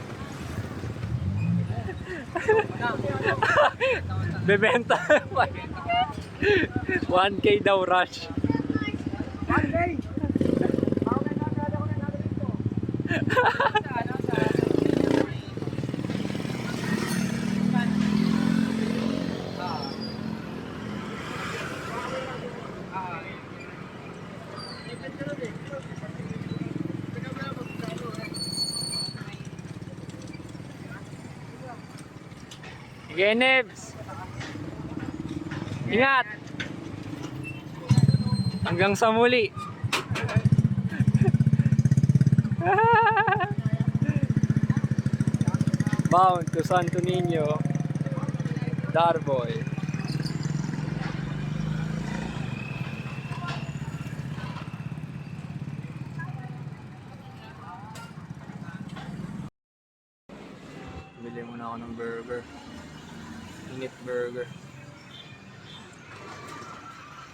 Bebenta. 1K daw rush. Sige, Nebs. Ingat. Hanggang sa muli. Bound to Santo Niño. Darboy. Bili muna ako ng burger. Init burger.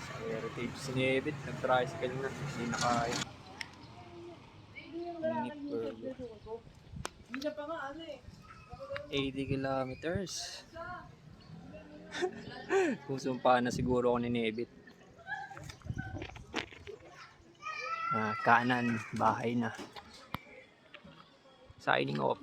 Sa Heritage Sinibit, nag-tricycle na. Hindi na kaya. Init burger. 80 kilometers. Kusumpa na siguro ako ni Nebit. Kanan, bahay na. Signing off.